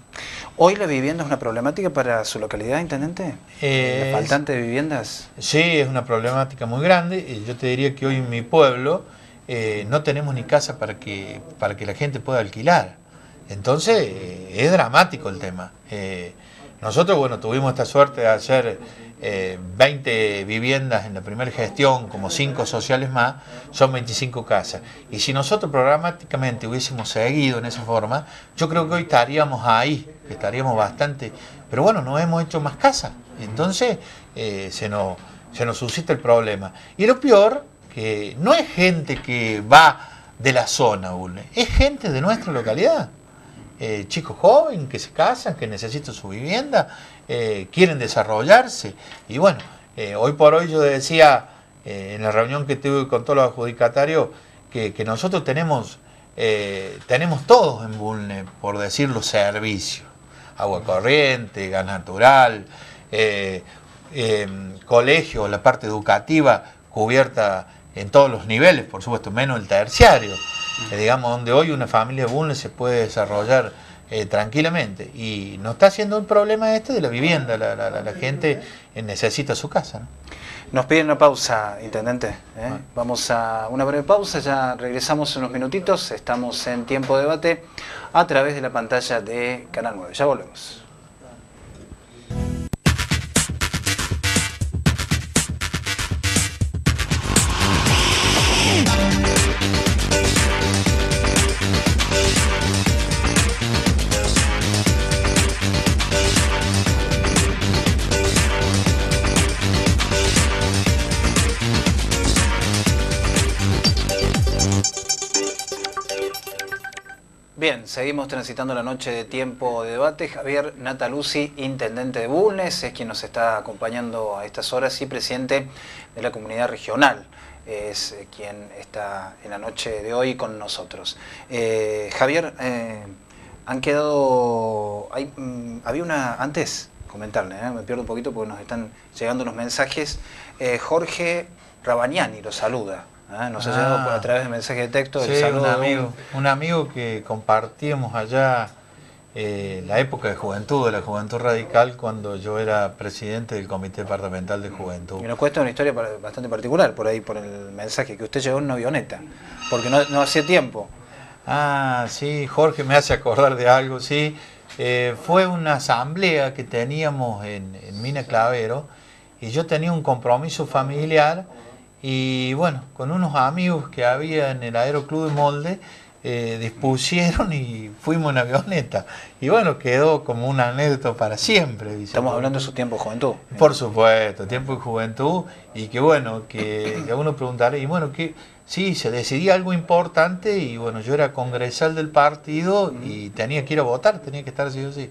¿Hoy la vivienda es una problemática para su localidad, intendente? ¿La faltante de viviendas? Sí, es una problemática muy grande. Yo te diría que hoy en mi pueblo no tenemos ni casa para que la gente pueda alquilar. Entonces es dramático el tema. Nosotros, bueno, tuvimos esta suerte de hacer 20 viviendas en la primera gestión, como 5 sociales más, son 25 casas. Y si nosotros programáticamente hubiésemos seguido en esa forma, yo creo que hoy estaríamos ahí, estaríamos bastante... Pero bueno, no hemos hecho más casas. Entonces se nos suscita el problema. Y lo peor, que no es gente que va de la zona, Bulnes, es gente de nuestra localidad. Chicos jóvenes que se casan, que necesitan su vivienda, quieren desarrollarse. Y bueno, hoy por hoy yo decía en la reunión que tuve con todos los adjudicatarios que nosotros tenemos todos en Bulnes, por decir, los servicios: agua corriente, gas natural, colegio, la parte educativa cubierta en todos los niveles, por supuesto, menos el terciario. Digamos, donde hoy una familia de Bulnes se puede desarrollar tranquilamente. Y no está siendo un problema de la vivienda, la gente necesita su casa, ¿no? Nos piden una pausa, intendente. Vamos a una breve pausa, ya regresamos en unos minutitos. Estamos en Tiempo de Debate a través de la pantalla de Canal 9. Ya volvemos. Bien, seguimos transitando la noche de Tiempo de Debate. Javier Nataluzzi, intendente de Bulnes, es quien nos está acompañando a estas horas y presidente de la comunidad regional. Es quien está en la noche de hoy con nosotros. Javier, han quedado... había una... Antes, comentarle, me pierdo un poquito porque nos están llegando unos mensajes. Jorge Rabagnani lo saluda. Nos ha llegado a través de mensaje de texto. Sí, un amigo que compartíamos allá la época de juventud, de la Juventud Radical, cuando yo era presidente del Comité Departamental de Juventud. Y nos cuesta una historia bastante particular por ahí, por el mensaje, que usted llegó en una avioneta, porque no hacía tiempo. Ah, sí, Jorge me hace acordar de algo, sí. Fue una asamblea que teníamos en Mina Clavero, y yo tenía un compromiso familiar. Y bueno, con unos amigos que había en el Aeroclub de Molde, dispusieron y fuimos en avioneta. Y bueno, quedó como una anécdota para siempre. Estamos hablando de su tiempo de juventud. Por supuesto, tiempo de juventud. Y que bueno, que uno preguntará, y bueno, que sí, se decidía algo importante. Y bueno, yo era congresal del partido y tenía que ir a votar, tenía que estar sí o sí.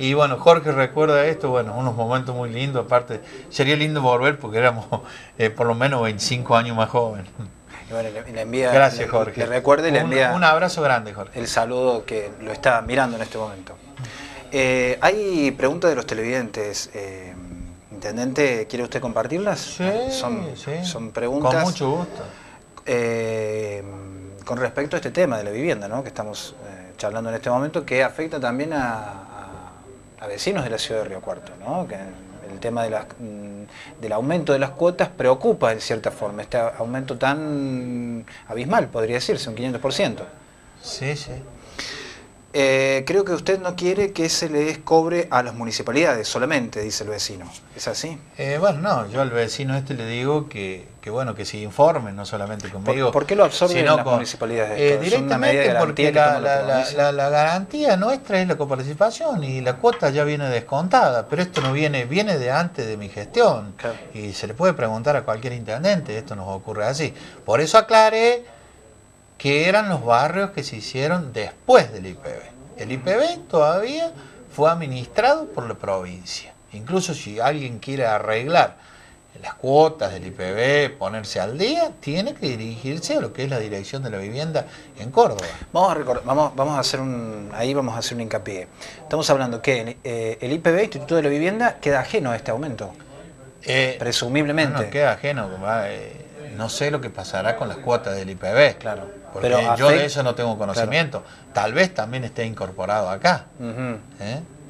Y bueno, Jorge recuerda esto, bueno, unos momentos muy lindos, aparte, sería lindo volver porque éramos por lo menos 25 años más jóvenes. Y bueno, le envía, gracias, Jorge. Le recuerda y le envía un abrazo grande, Jorge. El saludo que lo está mirando en este momento. Hay preguntas de los televidentes. Intendente, ¿quiere usted compartirlas? Sí, son preguntas. Con mucho gusto. Con respecto a este tema de la vivienda, ¿no?, que estamos charlando en este momento, que afecta también a vecinos de la ciudad de Río Cuarto, ¿no? Que el tema del aumento de las cuotas preocupa en cierta forma, este aumento tan abismal, podría decirse, un 500%. Sí, sí. Creo que usted no quiere que se les cobre a las municipalidades solamente, dice el vecino. ¿Es así? Bueno, no, yo al vecino le digo que bueno, que se informen, no solamente conmigo. ¿Por qué lo absorben las municipalidades? ¿Es Directamente porque la garantía nuestra es la coparticipación y la cuota ya viene descontada, pero esto no viene de antes de mi gestión. Claro. Y se le puede preguntar a cualquier intendente, esto nos ocurre así. Por eso aclaré que eran los barrios que se hicieron después del IPB. El IPB todavía fue administrado por la provincia. Incluso si alguien quiere arreglar las cuotas del IPB, ponerse al día, tiene que dirigirse a lo que es la Dirección de la Vivienda en Córdoba. Vamos a hacer un hincapié. Estamos hablando que el IPB, Instituto de la Vivienda, queda ajeno a este aumento. Presumiblemente. No queda ajeno. No sé lo que pasará con las cuotas del IPB. Claro. Porque pero yo de eso no tengo conocimiento. Claro. Tal vez también esté incorporado acá.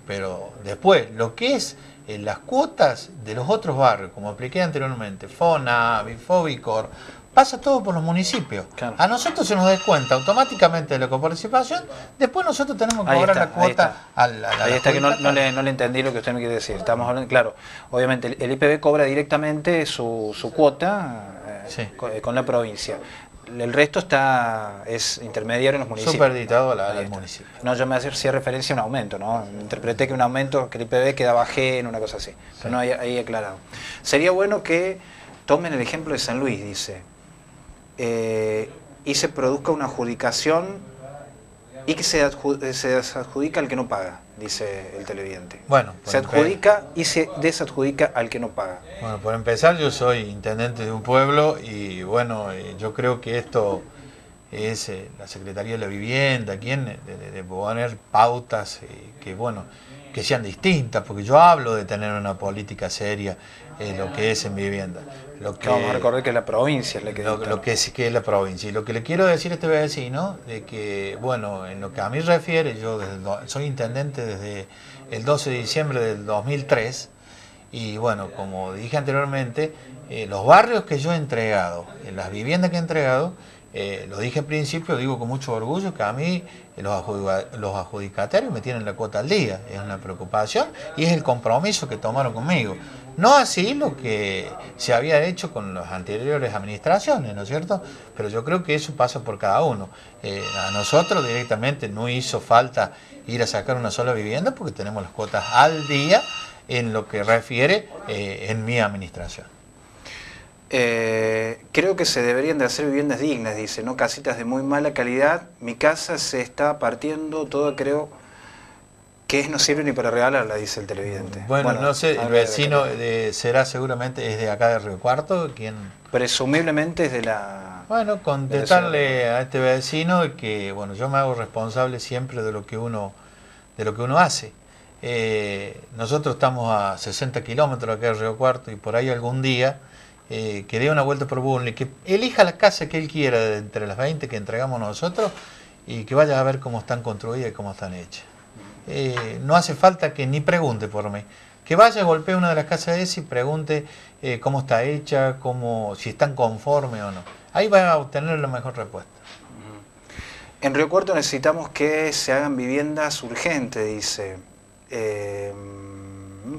Pero después, lo que es las cuotas de los otros barrios, como expliqué anteriormente, FONA, Bifobicor, pasa todo por los municipios. Claro. A nosotros se nos descuenta automáticamente de la coparticipación, después nosotros tenemos que cobrar la cuota a la Ahí está que no le entendí lo que usted me quiere decir. Estamos hablando, claro, obviamente el IPB cobra directamente su cuota con la provincia. El resto es intermediario en los municipios. Superditado al municipio. No, yo me hacía referencia a un aumento, ¿no? Interpreté que un aumento, que el IPB quedaba ajeno, una cosa así. Pero no, ahí aclarado. Sería bueno que tomen el ejemplo de San Luis, dice, y se produzca una adjudicación y que se adjudica al que no paga, dice el televidente. Bueno, se adjudica y se desadjudica al que no paga. Bueno, por empezar, yo soy intendente de un pueblo y bueno, yo creo que esto es la Secretaría de la Vivienda, quien de poner pautas que sean distintas, porque yo hablo de tener una política seria lo que es en vivienda. Vamos a recordar que es la provincia la que lo que es la provincia. Y lo que le quiero decir a este vecino, de que, bueno, en lo que a mí refiere, yo soy intendente desde el 12 de diciembre del 2003, y bueno, como dije anteriormente, los barrios que yo he entregado, las viviendas que he entregado, lo dije al principio, digo con mucho orgullo, que a mí los adjudicatarios me tienen la cuota al día. Es una preocupación y es el compromiso que tomaron conmigo. No así lo que se había hecho con las anteriores administraciones, ¿no es cierto? Pero yo creo que eso pasa por cada uno. A nosotros directamente no hizo falta ir a sacar una sola vivienda porque tenemos las cuotas al día en lo que refiere en mi administración. Creo que se deberían de hacer viviendas dignas, dice, no casitas de muy mala calidad. Mi casa se está partiendo, todo creo que no sirve ni para regalarla, dice el televidente. Bueno, no sé, el vecino será seguramente, es de acá de Río Cuarto, quien... Presumiblemente es de la... Bueno, contestarle a este vecino que, bueno, yo me hago responsable siempre de lo que uno hace. Nosotros estamos a 60 kilómetros acá de Río Cuarto y por ahí algún día que dé una vuelta por Bunley, que elija la casa que él quiera de entre las 20 que entregamos nosotros y que vaya a ver cómo están construidas y cómo están hechas. No hace falta que ni pregunte por mí. Que vaya, golpee una de las casas de ese y pregunte cómo está hecha, si están conformes o no. Ahí va a obtener la mejor respuesta. En Río Cuarto necesitamos que se hagan viviendas urgentes, dice.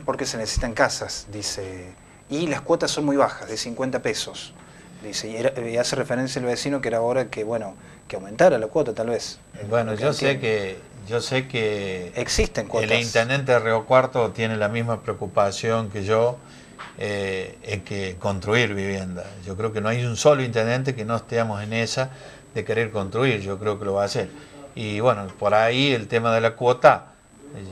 Porque se necesitan casas, dice. Y las cuotas son muy bajas, de 50 pesos. Dice, y hace referencia el vecino que era hora que, bueno, que aumentara la cuota tal vez. Bueno, yo sé que existen cuotas. El intendente de Río Cuarto tiene la misma preocupación que yo en que construir vivienda. Yo creo que no hay un solo intendente que no estemos en esa de querer construir, yo creo que lo va a hacer. Y bueno, por ahí el tema de la cuota,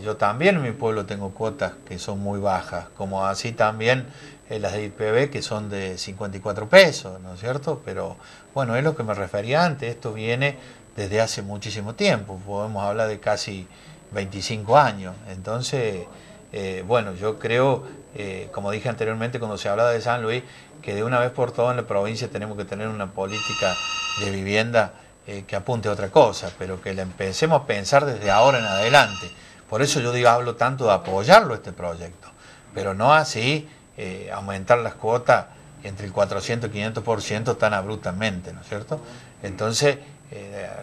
yo también en mi pueblo tengo cuotas que son muy bajas, como así también las de IPB que son de 54 pesos, ¿no es cierto? Pero bueno, es lo que me refería antes, esto viene desde hace muchísimo tiempo, podemos hablar de casi 25 años. Entonces, bueno, yo creo, como dije anteriormente cuando se hablaba de San Luis, que de una vez por todas en la provincia tenemos que tener una política de vivienda que apunte a otra cosa, pero que la empecemos a pensar desde ahora en adelante. Por eso yo hablo tanto de apoyarlo este proyecto, pero no así aumentar las cuotas entre el 400 y 500% tan abruptamente, ¿no es cierto? Entonces,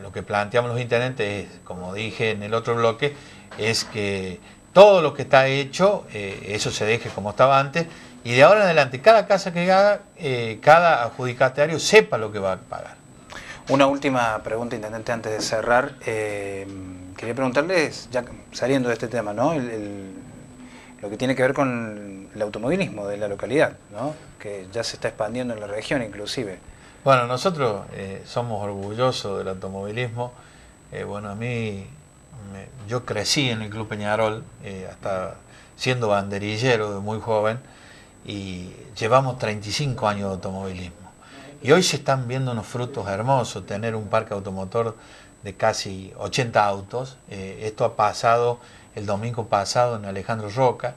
lo que planteamos los intendentes, como dije en el otro bloque, es que todo lo que está hecho, eso se deje como estaba antes, y de ahora en adelante, cada casa que haga, cada adjudicatario sepa lo que va a pagar. Una última pregunta, intendente, antes de cerrar. Quería preguntarles, ya saliendo de este tema, ¿no? Lo que tiene que ver con el automovilismo de la localidad, ¿no? Que ya se está expandiendo en la región inclusive. Bueno, nosotros somos orgullosos del automovilismo. Bueno, a mí, yo crecí en el Club Peñarol, hasta siendo banderillero de muy joven, y llevamos 35 años de automovilismo. Y hoy se están viendo unos frutos hermosos, tener un parque automotor de casi 80 autos. Esto ha pasado el domingo pasado en Alejandro Roca,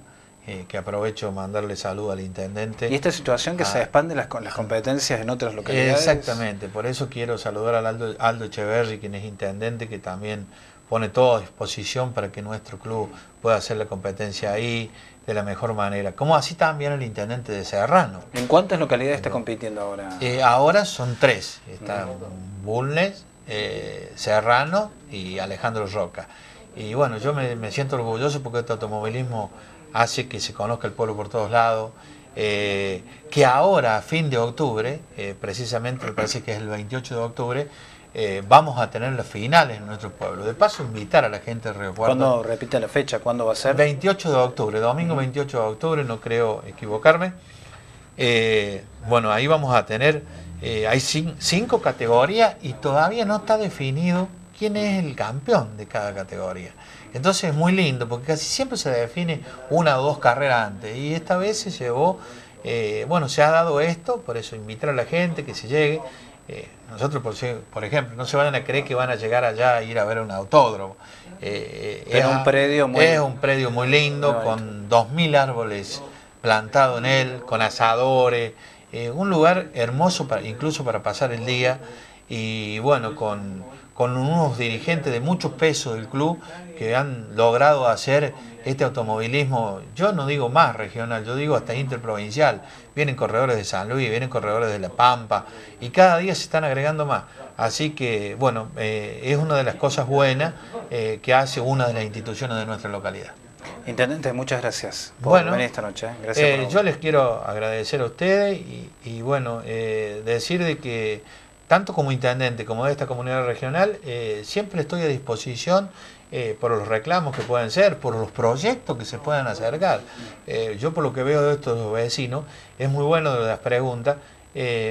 que aprovecho mandarle salud al intendente. Y esta situación que se expande las competencias en otras localidades. Exactamente, por eso quiero saludar al Aldo Echeverri, quien es intendente, que también pone todo a disposición para que nuestro club pueda hacer la competencia ahí de la mejor manera. Como así también el intendente de Serrano. ¿En cuántas localidades está compitiendo ahora? Ahora son 3. Está Bulnes, Serrano y Alejandro Roca. Y bueno, yo me siento orgulloso porque este automovilismo hace que se conozca el pueblo por todos lados, que ahora a fin de octubre, precisamente me parece que es el 28 de octubre, vamos a tener las finales en nuestro pueblo. De paso, invitar a la gente de Río Cuarto. ¿Cuándo repite la fecha? ¿Cuándo va a ser? 28 de octubre, domingo 28 de octubre, no creo equivocarme. Bueno, ahí vamos a tener, hay 5 categorías y todavía no está definido quién es el campeón de cada categoría. Entonces es muy lindo porque casi siempre se define 1 o 2 carreras antes y esta vez se llevó, bueno, se ha dado esto, por eso invitar a la gente que se llegue. Nosotros, por ejemplo, no se vayan a creer que van a llegar allá a ir a ver un autódromo. Es un predio muy lindo, con 2000 árboles plantados en él, con asadores, un lugar hermoso incluso para pasar el día y bueno, con unos dirigentes de mucho peso del club que han logrado hacer este automovilismo, yo no digo más regional, yo digo hasta interprovincial. Vienen corredores de San Luis, vienen corredores de La Pampa y cada día se están agregando más. Así que, bueno, es una de las cosas buenas que hace una de las instituciones de nuestra localidad. Intendente, muchas gracias por venir esta noche. Gracias yo les quiero agradecer a ustedes y bueno, decir de que tanto como intendente como de esta comunidad regional, siempre estoy a disposición por los reclamos que pueden ser, por los proyectos que se puedan acercar. Yo por lo que veo de estos vecinos, es muy bueno de las preguntas,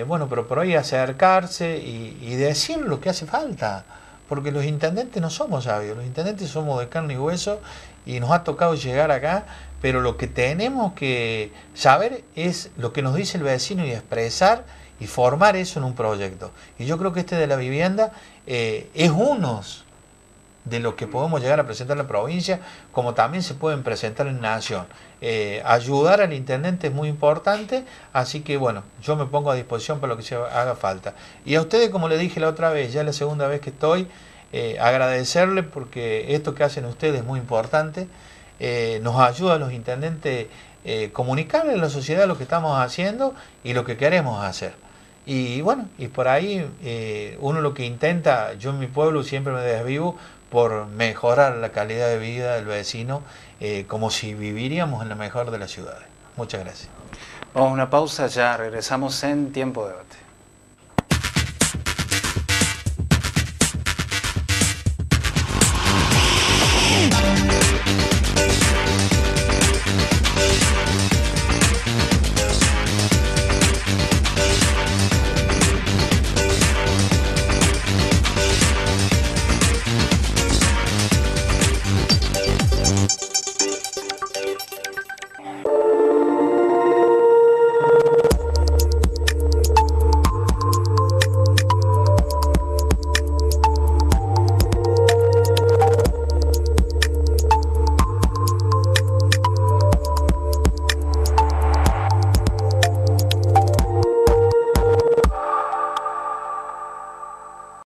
bueno, pero por ahí acercarse y decir lo que hace falta, porque los intendentes no somos sabios, los intendentes somos de carne y hueso y nos ha tocado llegar acá, pero lo que tenemos que saber es lo que nos dice el vecino y expresar y formar eso en un proyecto. Y yo creo que este de la vivienda es uno de los que podemos llegar a presentar en la provincia, como también se pueden presentar en Nación. Ayudar al intendente es muy importante, así que bueno, yo me pongo a disposición para lo que se haga falta. Y a ustedes, como le dije la otra vez, ya es la segunda vez que estoy, agradecerles porque esto que hacen ustedes es muy importante, nos ayuda a los intendentes comunicarle a la sociedad lo que estamos haciendo y lo que queremos hacer. Y bueno, y por ahí uno lo que intenta, yo en mi pueblo siempre me desvivo por mejorar la calidad de vida del vecino, como si viviríamos en la mejor de las ciudades. Muchas gracias. Vamos a una pausa, ya regresamos en Tiempo de Debate.